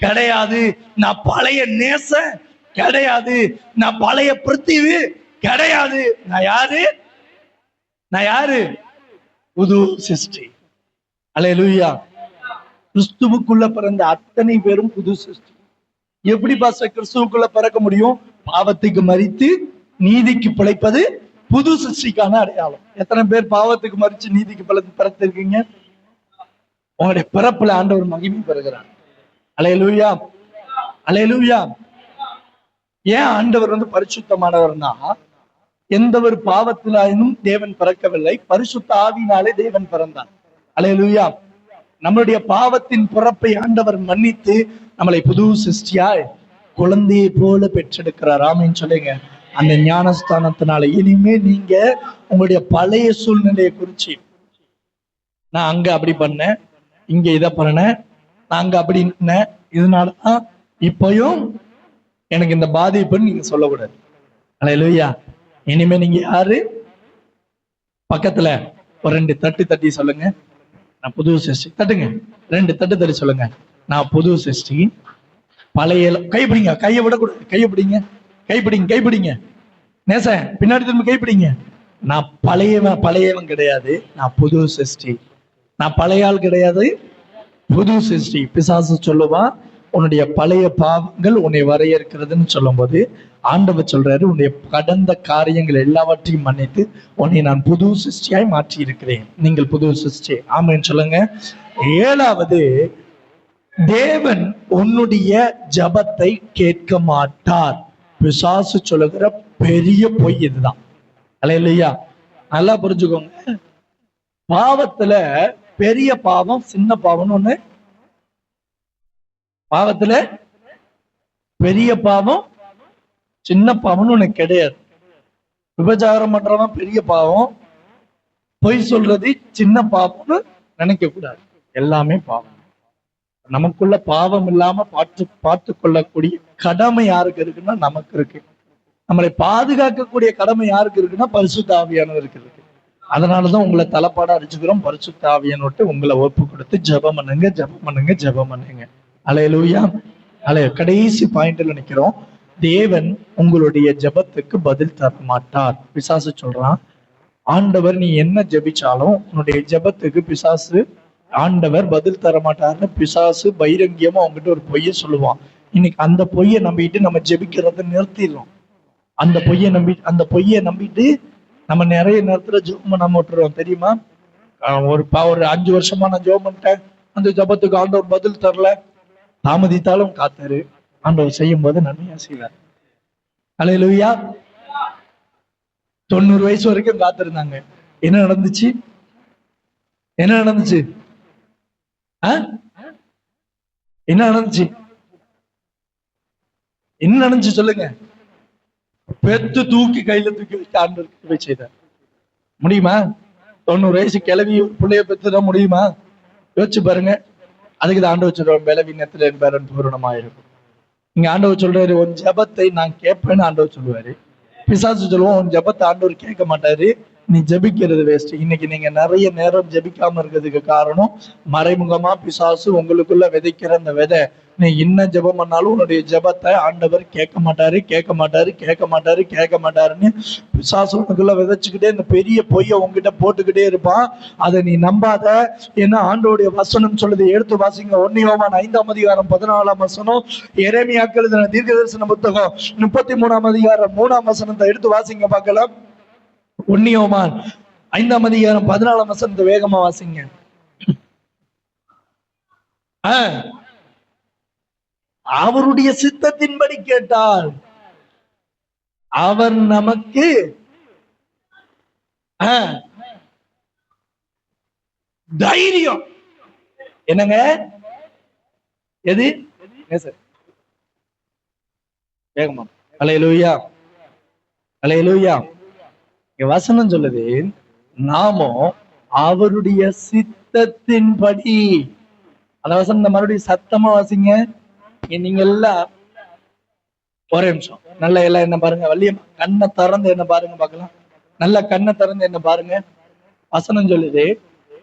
கிடையாது, நான் பழைய நேசன் கிடையாது, நான் பழைய பிருத்திவி கிடையாது. நான் யாரு? புது சிருஷ்டி. அல்லேலூயா. கிறிஸ்துவுக்குள்ள பிறந்த அத்தனை பேரும் புது சிருஷ்டி. எப்படி பாஸ்டர் கிறிஸ்துவுக்குள்ள பிறக்க முடியும்? பாவத்துக்கு மரித்து நீதிக்கு பிழைப்பது புது சிருஷ்டிக்கான அடையாளம். எத்தனை பேர் பாவத்துக்கு மறிச்சு நீதிக்கு பிறத்திருக்கீங்க? உங்களுடைய பிறப்புல ஆண்டவர் மகிமை பெறுகிறார். அல்லேலூயா, அல்லேலூயா. ஏன் ஆண்டவர் பரிசுத்தமானவர்னா, எந்த ஒரு பாவத்திலும் தேவன் பிறக்கவில்லை, பரிசுத்த ஆவியினாலே தேவன் பிறந்தார். அல்லேலூயா. நம்மளுடைய பாவத்தின் பிறப்பை ஆண்டவர் மன்னித்து நம்மளை புது சிருஷ்டியாய் குழந்தையை போல பெற்றெடுக்கிறார். ஆமீன் சொல்லுங்க. அந்த ஞானஸ்தானத்தினால இனிமே நீங்க உங்களுடைய பழைய சூழ்நிலையை குறிச்சு, நான் அங்க அப்படி பண்ணேன், இங்க இதை பண்ணேன், நான் அங்க அப்படி இருந்தேன், இதனாலதான் இப்பயும் எனக்கு இந்த பாதிப்புன்னு நீங்க சொல்லக்கூடாது. அல்லேலூயா. இனிமே நீங்க யாரு? பக்கத்துல ஒரு 2 தட்டு தட்டி சொல்லுங்க, நான் புது சிருஷ்டி. தட்டுங்க, 2 தட்டு தட்டி சொல்லுங்க, நான் புது சிருஷ்டி. பழைய கைப்பிடிங்க, கையை விடக்கூடாது, கைப்பிடிங்க, கைப்பிடிங்க. நேச பின்னாடி திரும்ப கைப்பிடிங்க. நான் பழையவன் கிடையாது, நான் புது சிருஷ்டி. நான் பழைய ஆள் கிடையாது, புது சிருஷ்டி. பிசாசு சொல்லுவான், உன்னுடைய பழைய பாவங்கள் உன்னை வரையறுக்கிறதுன்னு சொல்லும் போது ஆண்டவர் சொல்றாரு, உன்னுடைய கடந்த காரியங்கள் எல்லாவற்றையும் மன்னித்து உன்னை நான் புது சிருஷ்டியாய் மாற்றி இருக்கிறேன். நீங்கள் புது சிருஷ்டி. ஆமென் சொல்லுங்க. 7வது, தேவன் உன்னுடைய ஜபத்தை கேட்க மாட்டார். பிசாசு சொல்லுகிற பெரிய பொய் இதுதான். அல்லேலூயா. நல்லா புரிஞ்சுக்கோங்க. பாவத்துல பெரிய பாவம் சின்ன பாவம்னு ஒண்ணு, பாவத்துல பெரிய பாவம் சின்ன பாவம்னு ஒண்ணு கிடையாது. விபச்சாரம் பண்றவன் பெரிய பாவம், பொய் சொல்றது சின்ன பாவம்னு நினைக்க கூடாது. எல்லாமே பாவம். நமக்குள்ள பாவம் இல்லாம பார்த்து கொள்ளக்கூடிய கடமை யாருக்கு இருக்குன்னா நமக்கு இருக்கு. நம்மளை பாதுகாக்கக்கூடிய கடமை யாருக்கு இருக்குன்னா பரிசுத்த ஆவியானவருக்கு இருக்கு. அதனாலதான் உங்களை தலைப்பாடா அடிச்சுக்கிறோம். பரிசுத்த ஆவியானவர்கிட்ட உங்களை ஒப்பு கொடுத்து ஜெபம் பண்ணுங்க. அல்லேலூயா. கடைசி பாயிண்ட்ல நிக்கிறோம். தேவன் உங்களுடைய ஜெபத்துக்கு பதில் தர மாட்டார். பிசாசு சொல்றான், ஆண்டவர் நீ என்ன ஜெபிச்சாலும் உன்னுடைய ஜெபத்துக்கு பிசாசு ஆண்டவர் பதில் தர மாட்டார்னு பிசாசு பைரங்கியமா அவங்ககிட்ட ஒரு பொய்ய சொல்லுவான். இன்னைக்கு அந்த பொய்யை நம்பிட்டு நம்ம ஜெபிக்கிறத நிறுத்திடுறோம். அந்த பொய்யை நம்பிட்டு நம்ம நிறைய நேரத்துல ஜெபம் பண்ணாம விட்டுறோம். தெரியுமா? ஒரு 5 வருஷமா நான் ஜெபம் பண்ணிட்டேன், அந்த ஜெபத்துக்கு ஆண்டவர் பதில் தரல. தாமதித்தாலும் காத்தாரு, ஆண்டவர் செய்யும் போது நன்மையா செய்வார். அல்லேலூயா. 90 வயசு வரைக்கும் காத்திருந்தாங்க. என்ன நடந்துச்சு? என்ன நடந்துச்சு சொல்லுங்க. பெத்து தூக்கி கையில தூக்கி வச்சு ஆண்டவர் செய்தார். முடியுமா? 90 வயசு கிளவி பிள்ளைய பெத்துதான் முடியுமா? யோசிச்சு பாருங்க. அதுக்கு ஆண்டவர் சொல்றாரு, பலவீனத்துல என் பேரன் பூரணமாயிருக்கும். இங்க ஆண்டவர் சொல்றாரு, உன் ஜெபத்தை நான் கேட்பேன்னு ஆண்டவர் சொல்லுவாரு. பிசாசு சொல்லுவோம், உன் ஜெபத்தை ஆண்டவர் கேட்க மாட்டாரு, நீ ஜெபிக்கிறது வேஸ்ட். இன்னைக்கு நீங்க நிறைய நேரம் ஜெபிக்காம இருக்கிறதுக்கு காரணம், மறைமுகமா பிசாசு உங்களுக்குள்ள விதைக்கிற அந்த விதை. நீ என்ன ஜெபம் பண்ணாலும் உன்னுடைய ஜெபத்தை ஆண்டவர் கேட்க மாட்டாருன்னு பிசாசு உனக்குள்ள விதைச்சுக்கிட்டே இந்த பெரிய பொய்யை உங்ககிட்ட போட்டுக்கிட்டே இருப்பான். அதை நீ நம்பாத. ஏன்னா ஆண்டவருடைய வசனம் சொல்லுது. எடுத்து வாசிங்க. 1 யோவான் 5ஆம் அதிகாரம் 14ஆம் வசனம், எரேமியாக்கு எழுதின தீர்க்கதரிசன புத்தகம் 33ஆம் அதிகாரம் 3ஆம் வசனத்தை எடுத்து வாசிங்க பார்க்கலாம். 1 யோவான் 5ஆம் அதிகாரம் 14ஆம் வசனத்தை வேகமா வாசிங்க. அவருடைய சித்தத்தின்படி கேட்டால் அவர் நமக்கு தைரியம். என்னங்க? எது வேகமா? அல்லேலூயா. அல்லேலூயா. இங்க வசனம் சொல்லுது, நாமோ அவருடைய சித்தத்தின்படி. அந்த வசனம் மறுபடியும் சத்தமா வாசிங்க. நீங்க எல்லாம் ஒரே நிமிஷம் நல்ல எல்லாம் என்ன பாருங்க, வள்ளியம்மா கண்ணை திறந்து என்ன பாருங்க பார்க்கலாம். நல்ல கண்ணை திறந்து என்ன பாருங்க. வசனம் சொல்லுது,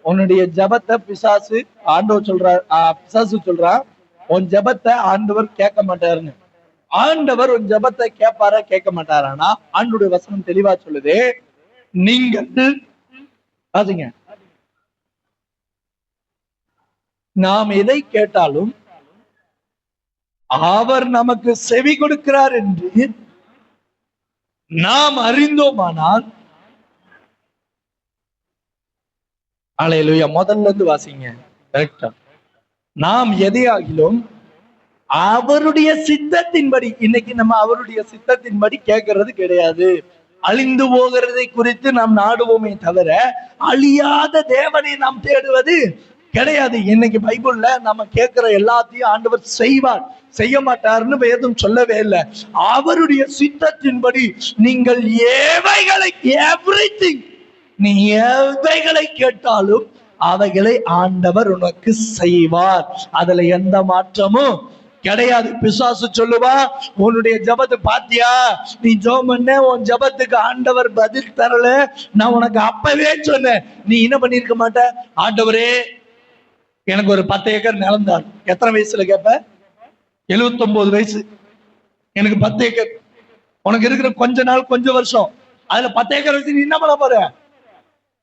உன்னுடைய ஜபத்தை பிசாசு ஆண்டவர் சொல்றார், பிசாசு சொல்றான் உன் ஜபத்தை ஆண்டவர் கேட்க மாட்டாருன்னு. ஆண்டவர் உன் ஜபத்தை கேட்பாரா கேட்க மாட்டாரானா? ஆண்டோடைய வசனம் தெளிவா சொல்லுது, நீங்கள் பாத்தீங்க, நாம் எதை கேட்டாலும் அவர் நமக்கு செவி கொடுக்கிறார் என்று நாம் அறிந்தோமானால், அல்லேலூயா, முதல்ல இருந்து வாசிங்க கரெக்டா. நாம் எதையாகிலும் அவருடைய சித்தத்தின்படி, இன்னைக்கு நம்ம அவருடைய சித்தத்தின்படி கேட்கறது கிடையாது. அழிந்து போகிறதை குறித்து நாம் நாடுவோமே தவிர அழியாத தேவனை நாம் தேடுவது கிடையாது. இன்னைக்கு பைபிள்ல நம்ம கேட்கிற எல்லாத்தையும் ஆண்டவர் செய்வார், செய்ய மாட்டார்னு வேதம் சொல்லவே இல்லை. அவருடைய சித்தத்தின்படி நீங்கள் எவைகளை, எவ்ரிதிங், நீ எவைகளை கேட்டாலும் அவைகளை ஆண்டவர் உனக்கு செய்வார். அதுல எந்த மாற்றமும் கிடையாது. பிசாசு சொல்லுவா, உன்னுடைய ஜபத்தை பாத்தியா, நீ ஜெபம் பண்ண, உன் ஜபத்துக்கு ஆண்டவர் பதில் தரல, நான் உனக்கு அப்பவே சொன்னேன், நீ என்ன பண்ணிருக்க மாட்ட. ஆண்டவரே எனக்கு ஒரு 10 ஏக்கர் நிலம் தான். எத்தனை வயசுல கேப்ப? 79 வயசு. எனக்கு 10 ஏக்கர். உனக்கு இருக்கிற கொஞ்ச நாள், கொஞ்ச வருஷம், அதுல 10 ஏக்கர் வச்சு நீ என்ன பண்ண போற?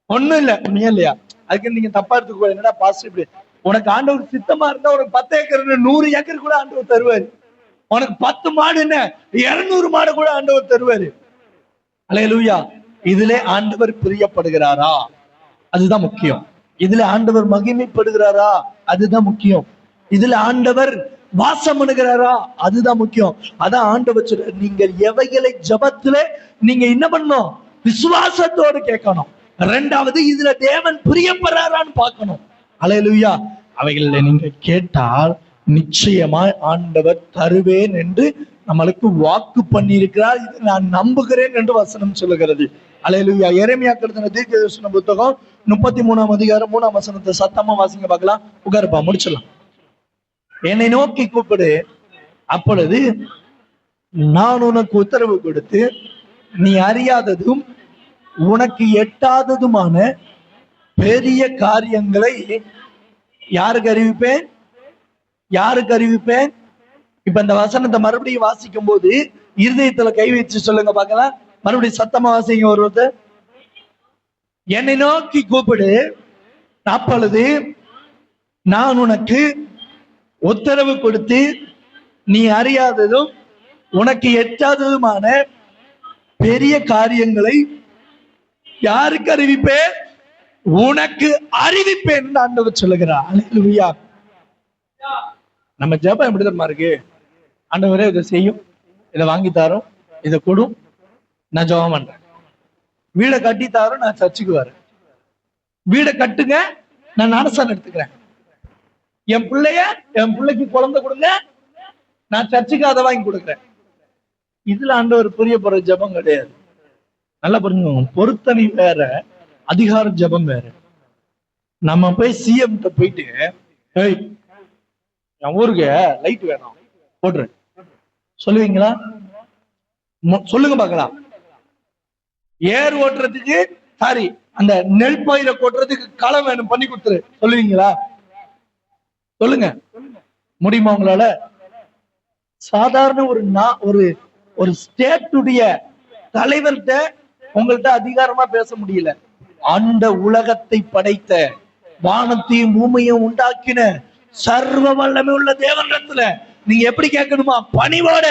ஒண்ணும் இல்ல. உண்மையா இல்லையா? அதுக்கு நீங்க தப்பா எடுத்துக்கோ. என்னடா பாஸ்டர் இப்படி? உனக்கு ஆண்டவர் சித்தமா இருந்தா உனக்கு 10 ஏக்கர் 100 ஏக்கர் கூட ஆண்டவர் தருவாரு. உனக்கு 10 மாடு என்ன 200 மாடு கூட ஆண்டவர் தருவாரு. அல்லேலூயா. இதுல ஆண்டவர் பிரியப்படுகிறாரா? அதுதான் முக்கியம். இதுல ஆண்டவர் மகிமைப்படுகிறாரா? அதுதான் முக்கியம். இதுல ஆண்டவர் வாசம் பண்ணுகிறாரா? அதுதான் முக்கியம். அதான் ஆண்டவர் சொல்ற, நீங்கள் எவைகளை ஜபத்துல நீங்க என்ன பண்ணணும்? விசுவாசத்தோடு கேட்கணும். 2வது, இதுல தேவன் பிரியப்படுறாரான்னு பார்க்கணும். அல்லேலூயா. அவைகளை நீங்க கேட்டால் நிச்சயமா ஆண்டவர் தருவேன் என்று நம்மளுக்கு வாக்கு பண்ணியிருக்கிறார். இதை நான் நம்புகிறேன் என்று வசனம் சொல்லுகிறது. அல்லேலூயா. எரேமியா எழுதின தீர்க்கதரிசன புத்தகம் 33ஆம் அதிகாரம் 3ஆம் வசனத்தை சத்தமா வாசிங்க பார்க்கலாம். உட்காருப்பா, முடிச்சிடலாம். என்னை நோக்கி கூப்பிடு, அப்பொழுது நான் உனக்கு உத்தரவு கொடுத்து நீ அறியாததும் உனக்கு எட்டாததுமான பெரிய காரியங்களை யாருக்கு அறிவிப்பேன்? யாருக்கு அறிவிப்பேன்? இப்ப இந்த வசனத்தை மறுபடியும் வாசிக்கும் போது இருதயத்துல கை வச்சு சொல்லுங்க பார்க்கலாம். மறுபடியும் சத்தமா வாசிங்க. ஒருவர், என்னை நோக்கி கூப்பிடு, அப்பொழுது நான் உனக்கு உத்தரவு கொடுத்து நீ அறியாததும் உனக்கு எட்டாததுமான பெரிய காரியங்களை யாருக்கு அறிவிப்பேன்? உனக்கு அறிவிப்பேன் ஆண்டவர் சொல்லுகிறார். அல்லேலூயா. நம்ம ஜெபம் எப்படி தெரியுமா இருக்கு? ஆண்டவரே இதை செய்யும், இதை வாங்கி தாரோம், இதை கொடும், நான் ஜெபம் பண்றேன். வீடை கட்டி தாரோம், நான் சர்ச்சுக்கு வரேன். வீடை கட்டுங்க, நான் ஞானஸ்தானம் எடுத்துக்கிறேன். என் பிள்ளைக்கு குழந்தை கொடுங்க, நான் சர்ச்சுக்கு அதை வாங்கி கொடுக்குறேன். இதுல ஆண்டவர் புரியப்படுற ஜெபம் கிடையாது. நல்லா புரிஞ்சுக்கோங்க. பொருத்தனை வேற, அதிகார ஜெபம் வேற. நம்ம போய் சிஎம் போயிட்டு, என் ஊருக்கு லைட் வேணும் போட்டுரு சொல்லுவீங்களா? சொல்லுங்க பார்க்கலாம். ஏர் ஓட்டுறதுக்கு, சாரி, அந்த நெல் பயிரை கொட்டுறதுக்கு களம் வேணும், பண்ணி கொடுத்துரு சொல்லுவீங்களா? சொல்லுங்க, முடியுமா உங்களால? சாதாரண ஒரு ஸ்டேட்டுடைய தலைவர்கிட்ட உங்கள்கிட்ட அதிகாரமா பேச முடியல. அந்த உலகத்தை படைத்த, வானத்தையும் பூமியையும் உண்டாக்கின சர்வ வல்லமை உள்ள தேவனிடத்துல நீங்க எப்படி கேட்கணுமா? பணிவோட,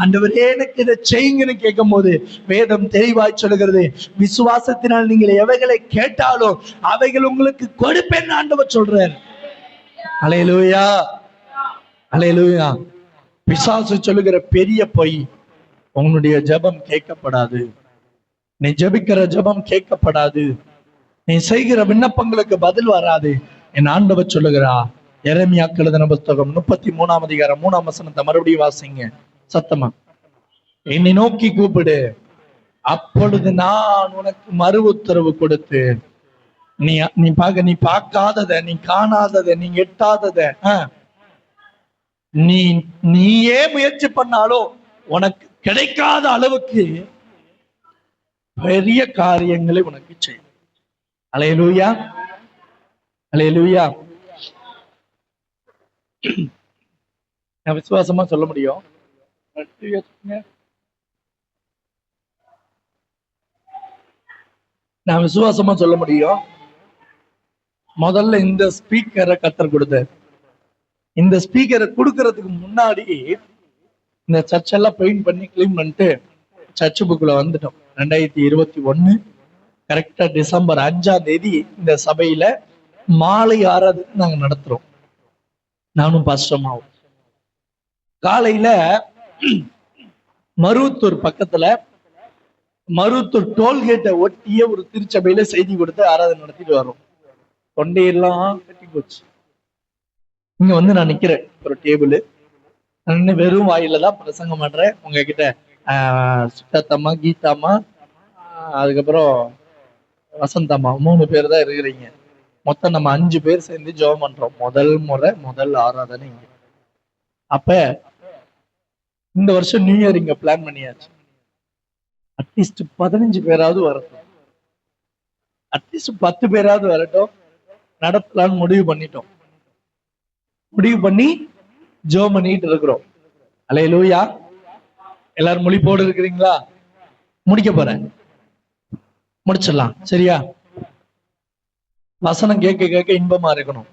ஆண்டவரே எனக்கு இதை செய்யுங்கன்னு கேட்கும் போது வேதம் தெளிவாய் சொல்லுகிறது, விசுவாசத்தினால் நீங்கள் எவைகளை கேட்டாலும் அவைகள் உங்களுக்கு கொடுப்பேன் ஆண்டவர் சொல்றார். அல்லேலூயா, அல்லேலூயா. பிசாசு சொல்லுகிற பெரிய பொய், உன்னுடைய ஜெபம் கேட்கப்படாது, நீ ஜெபிக்கிற ஜெபம் கேட்கப்படாது, நீ செய்கிற விண்ணப்பங்களுக்கு பதில் வராது என் ஆண்டவர் சொல்லுகிறா. எரேமியா எழுதின புத்தகம் 33ஆம் அதிகாரம் 3ஆம் வசனத்தை மறுபடியும் வாசிங்க சத்தமா. என்னை நோக்கி கூப்பிடு, அப்பொழுது நான் உனக்கு மறு உத்தரவு கொடுத்து நீ நீ நீ பார்க்காதத, நீ காணாதத, நீ எட்டாதத நீ நீயே முயற்சி பண்ணாலும் உனக்கு கிடைக்காத அளவுக்கு பெரிய காரியங்களை உனக்கு செய்யும். அல்லேலூயா, அல்லேலூயா. நான் விசுவாசமா சொல்ல முடியும். நான் விசுவாசமா சொல்ல முடியும். முதல்ல இந்த ஸ்பீக்கரை கத்தர் கொடுத்தார். இந்த ஸ்பீக்கரை கொடுக்கறதுக்கு முன்னாடி இந்த சர்ச்செல்லாம் பெயிண்ட் பண்ணி கிளீன் பண்ணிட்டு சர்ச் புக்குள்ள வந்துட்டோம். 2021 கரெக்டா டிசம்பர் 5ஆம் தேதி இந்த சபையில மாலை ஆராதனை நாங்க நடத்துறோம். நானும் பாஸ்டமாவும் காலையில மருவத்தூர் பக்கத்துல மருவத்தூர் டோல்கேட்டை ஒட்டிய ஒரு திருச்சபையில செய்தி கொடுத்து ஆராதனை நடத்திட்டு வரோம். தொண்டையெல்லாம் கட்டி போச்சு. இங்க வந்து நான் நிக்கிறேன் ஒரு டேபிள். நான் வெறும் வாயில தான் பிரசங்கம் பண்றேன். உங்ககிட்ட சுத்தம்மா, கீதாம்மா, அதுக்கப்புறம் வசந்தம்மா 3 பேர் தான் இருக்கிறீங்க. மொத்தம் நம்ம 5 பேர் சேர்ந்து ஜெபம் பண்றோம். முதல் முறை, முதல் ஆராதனை இங்க. அப்ப இந்த வருஷம் நியூ இயர் இங்க பிளான் பண்ணியாச்சு. அட்லீஸ்ட் 15 பேராவது வரட்டும், அட்லீஸ்ட் 10 பேராவது வரட்டும் நடத்தலான்னு முடிவு பண்ணிட்டோம். முடிவு பண்ணி ஜெபம் பண்ணிட்டு இருக்கிறோம். அல்லேலூயா. எல்லாரும் மொழிப்போடு இருக்கிறீங்களா? முடிக்க போறேன், முடிச்சிடலாம். சரியா? வசனம் கேட்க கேட்க இன்பமா இருக்கணும்.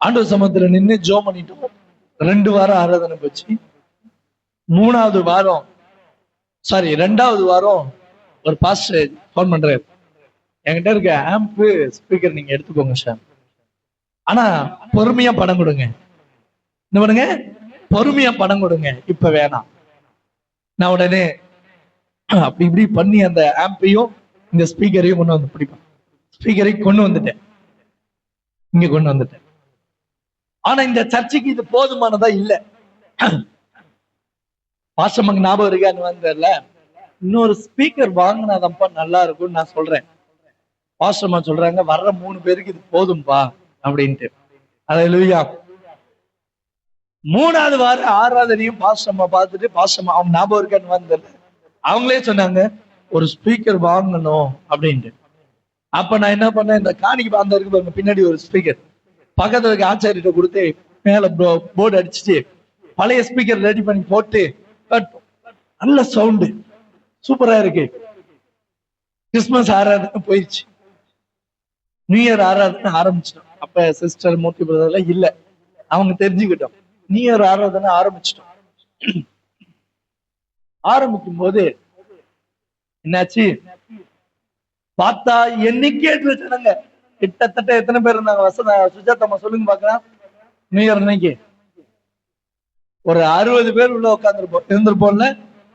ஆண்டவர் சமூகத்துல நின்று ஜெபம் பண்ணிட்டோம். 2 வாரம் ஆராதனை போச்சு. 2வது வாரம் ஒரு பாஸ்டர் போன் பண்றாரு, என்கிட்ட இருக்க ஆம்ப் ஸ்பீக்கர் நீங்க எடுத்துக்கோங்க சார், ஆனா பொறுமையா படம் கொடுங்க. என்ன பண்ணுங்க? பொறுமையா படம் கொடுங்க, இப்ப வேணாம். நான் உடனே அப்படி இப்படி பண்ணி அந்த ஆம்பையும் இந்த ஸ்பீக்கரையும் கொண்டு வந்து பிடிப்பேன். ஸ்பீக்கரை கொண்டு வந்துட்டேன், இங்க கொண்டு வந்துட்டேன். ஆனா இந்த சர்ச்சைக்கு இது போதுமானதா இல்ல. பாசமங்க ஞாபகம் இருக்கான்னு வந்தல, இன்னொரு ஸ்பீக்கர் வாங்கினாதப்பா நல்லா இருக்கும்னு நான் சொல்றேன். பாஸ்டர்மா சொல்றாங்க வர்ற 3 பேருக்கு இது போதும்பா அப்படின்ட்டு. அல்லேலூயா. 3வது வார ஆராதனையும் பாஸ்டர்மா பார்த்துட்டு, பாஸ்டர்மா அவங்க ஞாபகம் இருக்கான்னு வந்தல, அவங்களே சொன்னாங்க ஒரு ஸ்பீக்கர் வாங்கணும் அப்படின்ட்டு. அப்ப நான் என்ன பண்ணேன், இந்த காணிக்கு அந்த இருக்கு பாருங்க பின்னாடி ஒரு ஸ்பீக்கர், பக்கத்துல இருக்க ஆச்சாரிட்ட கொடுத்து மேல போர்டு அடிச்சுட்டு பழைய ஸ்பீக்கர் ரெடி பண்ணி போட்டு நல்ல சவுண்டு சூப்பரா இருக்கு. கிறிஸ்துமஸ் ஆராதனை போயிடுச்சு, நியூ இயர் ஆராதனை ஆரம்பிச்சிட்டோம். அப்ப சிஸ்டர் மூர்த்தி பிரதர்ல இல்ல, அவங்க தெரிஞ்சுக்கிட்டோம். நியூ இயர் ஆராதனை ஆரம்பிச்சிட்டோம். ஆரம்பிக்கும் போது என்னாச்சு பார்த்தா எண்ணிக்கையற்ற ஜனங்க, கிட்டத்தட்ட எத்தனை பேர் இருந்தாங்க? சுஜாதம்மா சொல்லுங்க பாக்கலாம். நியூ இயர் அன்னைக்கு ஒரு 60 பேர் உள்ள உட்காந்துருப்போம், இருந்திருப்போம்ல.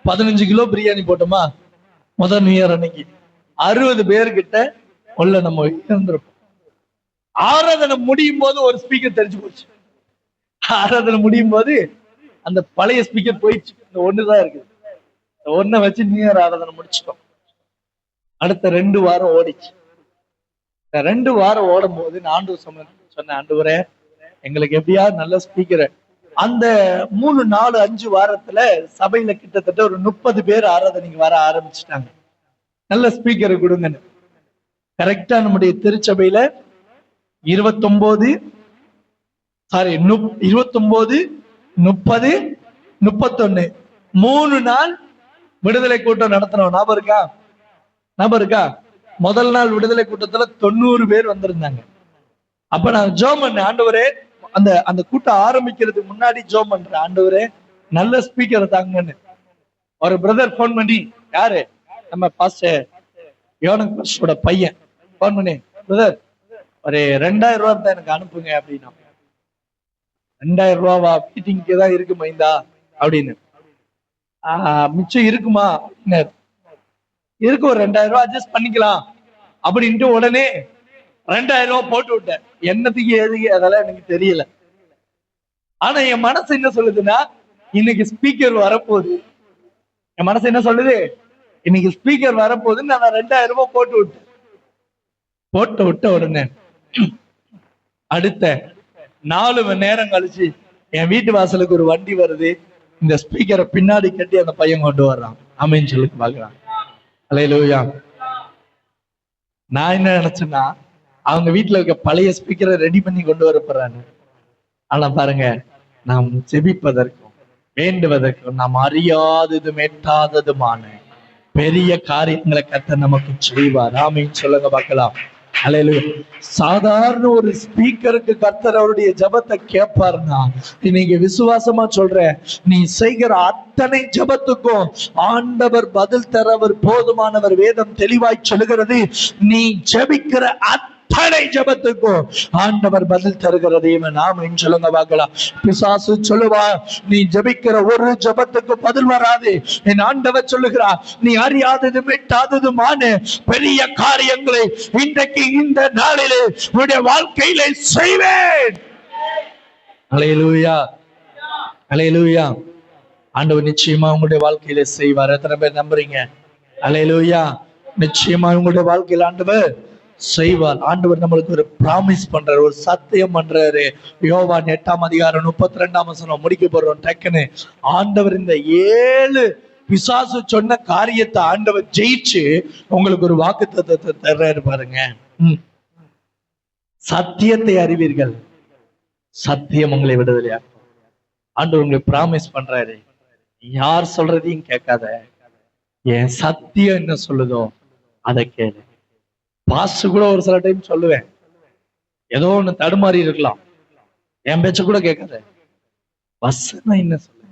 15 கிலோ பிரியாணி போட்டோமா முதல் நியூ இயர் அன்னைக்கு. 60 பேர்கிட்ட உள்ள நம்ம இருந்திருப்போம். ஆராதனை முடியும் போது ஒரு ஸ்பீக்கர் தெரிஞ்சு போச்சு. ஆராதனை முடியும் போது அந்த பழைய ஸ்பீக்கர் போயிடுச்சு. இந்த ஒண்ணுதான் இருக்குது. இந்த ஒன்ன வச்சு நியூ இயர் ஆராதனை முடிச்சிட்டோம். அடுத்த 2 வாரம் ஓடிச்சு. 2 வாரம் ஓடும் போது நான் ஆண்டவர் சொன்னேன், ஆண்டவரே எங்களுக்கு எப்படியாவது நல்ல ஸ்பீக்கரை. அந்த 3, 4, 5 வாரத்துல சபையில கிட்டத்தட்ட ஒரு 30 பேர் ஆராதனைக்கு வர ஆரம்பிச்சுட்டாங்க. நல்ல ஸ்பீக்கரை கொடுங்கன்னு. கரெக்டா நம்முடைய திருச்சபையில 29, 30, 31 3 நாள் விடுதலை கூட்டம் நடத்தணும். ஞாபகம் இருக்கா? முதல் நாள் விடுதலை கூட்டத்துல 90 பேர் வந்திருந்தாங்க. அப்ப நான் ஜெபம் பண்ணேன், ஆண்டவரே அந்த கூட்டம் ஆரம்பிக்கிறதுக்கு முன்னாடி ஜெபம் பண்றேன், ஆண்டவரே நல்ல ஸ்பீக்கரை தாங்கன்னு. ஒரு பிரதர் போன் பண்ணி, யாரு நம்ம பாஸ்டர் யோனக் பாஸ்டரோட பையன், போன் பண்ணி, பிரதர் ஒரு 2000 ரூபாய் தான் எனக்கு அனுப்புங்க அப்படின்னா. 2000 ரூபாவா? மீட்டிங்க்கு தான் இருக்கு மைந்தா அப்படின்னு. மிச்சம் இருக்குமா? இருக்கு, ஒரு 2000 ரூபாய் அட்ஜஸ்ட் பண்ணிக்கலாம் அப்படின்ட்டு உடனே 2000 ரூபாய் போட்டு விட்டேன். என்னத்துக்கு எதுக்கு அதெல்லாம் எனக்கு தெரியல. ஆனா என் மனசு என்ன சொல்லுதுன்னா, இன்னைக்கு ஸ்பீக்கர் வரப்போகுது. என் மனசு என்ன சொல்லுது? இன்னைக்கு ஸ்பீக்கர் வரப்போது, நான் 2000 ரூபாய் போட்டு விட்ட உடனே அடுத்த 4 மணி நேரம் கழிச்சு என் வீட்டு வாசலுக்கு ஒரு வண்டி வருது. இந்த ஸ்பீக்கரை பின்னாடி கட்டி அந்த பையன் கொண்டு வர்றான். ஆமென் சொல்லி பாக்குறான். அல்லேலூயா. நான் என்ன நினைச்சேன்னா, அவங்க வீட்டுல இருக்க பழைய ஸ்பீக்கரை ரெடி பண்ணி கொண்டு வர போறான்னு. ஆனா பாருங்க, நாம் ஜெபிப்பதற்கும் வேண்டுவதற்கும் நாம் அறியாததும் எட்டாததுமான பெரிய காரியங்களை கர்த்தர் நமக்கு செய்வார். ஆமென் சொல்லுங்க பார்க்கலாம். அல்லேலூயா. சாதாரண ஒரு ஸ்பீக்கருக்கு கர்த்தர் அவருடைய ஜெபத்தை கேட்பார்னா, நீங்க விசுவாசமா சொல்றேன், நீ செய்கிற அத்தனை ஜெபத்துக்கும் ஆண்டவர் பதில் தரவர் போதுமானவர். வேதம் தெளிவாய் சொல்லுகிறது, நீ ஜெபிக்கிற அத்தனை ஜெபத்துக்கும் ஆண்டவர் பதில் தருகிற தேவன். ஆமென் சொல்லுங்க பார்க்கலாம். பிசாசு சொல்லுவா, நீ ஜெபிக்கிற ஒரு ஜெபத்துக்கு பதில் வராது. என் ஆண்டவர் சொல்லுகிறார், நீ அறியாததும் எட்டாததுமான பெரிய காரியங்களை இன்றைக்கு இந்த நாளிலே உன்னுடைய வாழ்க்கையிலே செய்வேன். அல்லேலூயா, அல்லேலூயா. ஆண்டவர் நிச்சயமா உங்களுடைய வாழ்க்கையில செய்வார். எத்தனை பேர் நம்புறீங்க? அல்லேலூயா. நிச்சயமா உங்களுடைய வாழ்க்கையில் ஆண்டவர் செய்வார். ஆண்டவர் நம்மளுக்கு ஒரு பிராமிஸ் பண்றாரு, ஒரு சத்தியம் பண்றாரு. யோவான் 8ஆம் அதிகாரம் 32ஆம் வசனம் முடிக்க போறோம் டக்குன்னு. ஆண்டவர் இந்த 7 பிசாசு சொன்ன காரியத்தை ஆண்டவர் ஜெயிச்சு உங்களுக்கு ஒரு வாக்குத்தத்தத்தை தர்றாரு பாருங்க. சத்தியத்தை அறிவீர்கள், சத்தியம் உங்களை விடுதலையாக்கும். ஆண்டவர் உங்களுக்கு பிராமிஸ் பண்றாரு, யார் சொல்றதையும் கேட்காத, என் சத்தியம் என்ன சொல்லுதோ அதை கேளு. பாஸ்ட் கூட ஒரு சில டைம் சொல்லுவேன், ஏதோ ஒண்ணு தடுமாறி இருக்கலாம், என் பேச்ச கூட கேட்காத, வசனம் என்ன சொல்லு,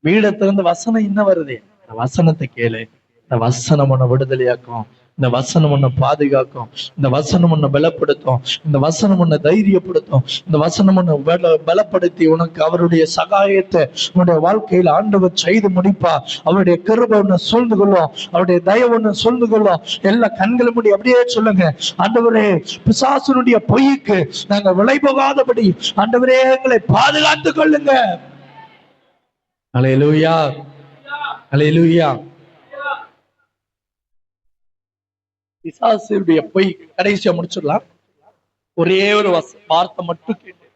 வீடை திறந்து வசனம் என்ன வருது, இந்த வசனத்தை கேளு. இந்த வசனம் உன்னை விடுதலையாக்கும், இந்த வசனம் உன்னை பாதுகாக்கும், இந்த வசனம் உன்னை பலப்படுத்தும், இந்த வசனம் உன்னை தைரியப்படுத்தும், இந்த வசனம் உன்னை பலப்படுத்தி உனக்கு அவருடைய சகாயத்தை உன்னுடைய வாழ்க்கையில் ஆண்டவர் செய்து முடிப்பா. அவருடைய கிருபை உன்னை சூழ்ந்து கொள்ளும், அவருடைய தயவு உன்னை சூழ்ந்து கொள்ளும். எல்லா கண்களும் மூடி அப்படியே சொல்லுங்க, ஆண்டவரே பிசாசுனுடைய பொய்க்கு நாங்க விலை போகாதபடி ஆண்டவரே எங்களை பாதுகாத்துக் கொள்ளுங்க. அல்லேலூயா, அல்லேலூயா. பிசாசுடைய பொய் கடைசியா முடிச்சிடலாம். ஒரே ஒரு வார்த்தை மட்டும் கேட்டு,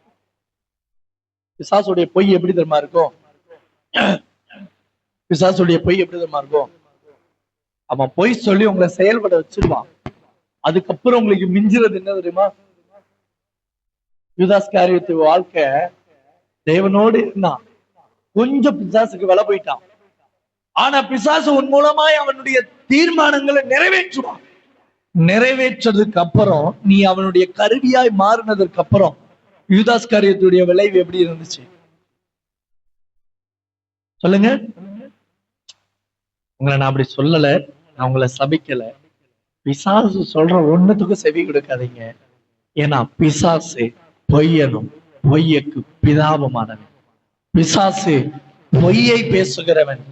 பிசாசுடைய பொய் எப்படி தெரியுமா இருக்கும்? பிசாசுடைய பொய் எப்படி தெரியுமா இருக்கும்? அவன் பொய் சொல்லி உங்களை செயல்பட வச்சிருவான். அதுக்கப்புறம் உங்களுக்கு மிஞ்சுறது என்ன தெரியுமா? யூதாஸ் காரியத்து வாழ்க்கை தேவனோடு இருந்தான், கொஞ்சம் பிசாசுக்கு விலை போயிட்டான். ஆனா பிசாசு உன் மூலமாய் அவனுடைய தீர்மானங்களை நிறைவேற்றுவான். நிறைவேற்றதுக்கு அப்புறம் நீ அவனுடைய கருவியாய் மாறினதற்கு அப்புறம் யூதாஸ் காரியத்துடைய விளைவு எப்படி இருந்துச்சு சொல்லுங்க. உங்களை நான் அப்படி சொல்லல, நான் உங்களை சபிக்கல. பிசாசு சொல்ற ஒண்ணுத்துக்கும் செவி கொடுக்காதீங்க. ஏன்னா பிசாசு பொய்யனும் பொய்யக்கு பிதாபமானவன். பிசாசு பொய்யை பேசுகிறவன்,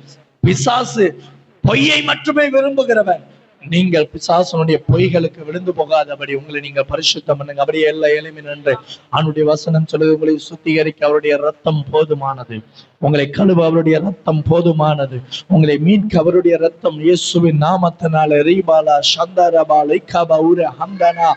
பிசாசு பொய்யை மட்டுமே விரும்புகிறவன். நீங்கள் பிசாசனுடைய பொய்களுக்கு விழுந்து போகாதபடி உங்களை நீங்க பரிசுத்தம் பண்ணுங்க. அப்படியே எல்லா எளிமை நன்று அவனுடைய வசனம் சொல்லுது, உங்களை சுத்திகரிக்க அவருடைய ரத்தம் போதுமானது, உங்களை கழுவ அவருடைய ரத்தம் போதுமானது, உங்களை மீட்க அவருடைய ரத்தம் இயேசுவின் நாமத்தினால ரீபாலா சந்தரபா லைகாபா ஊர ஹந்தனா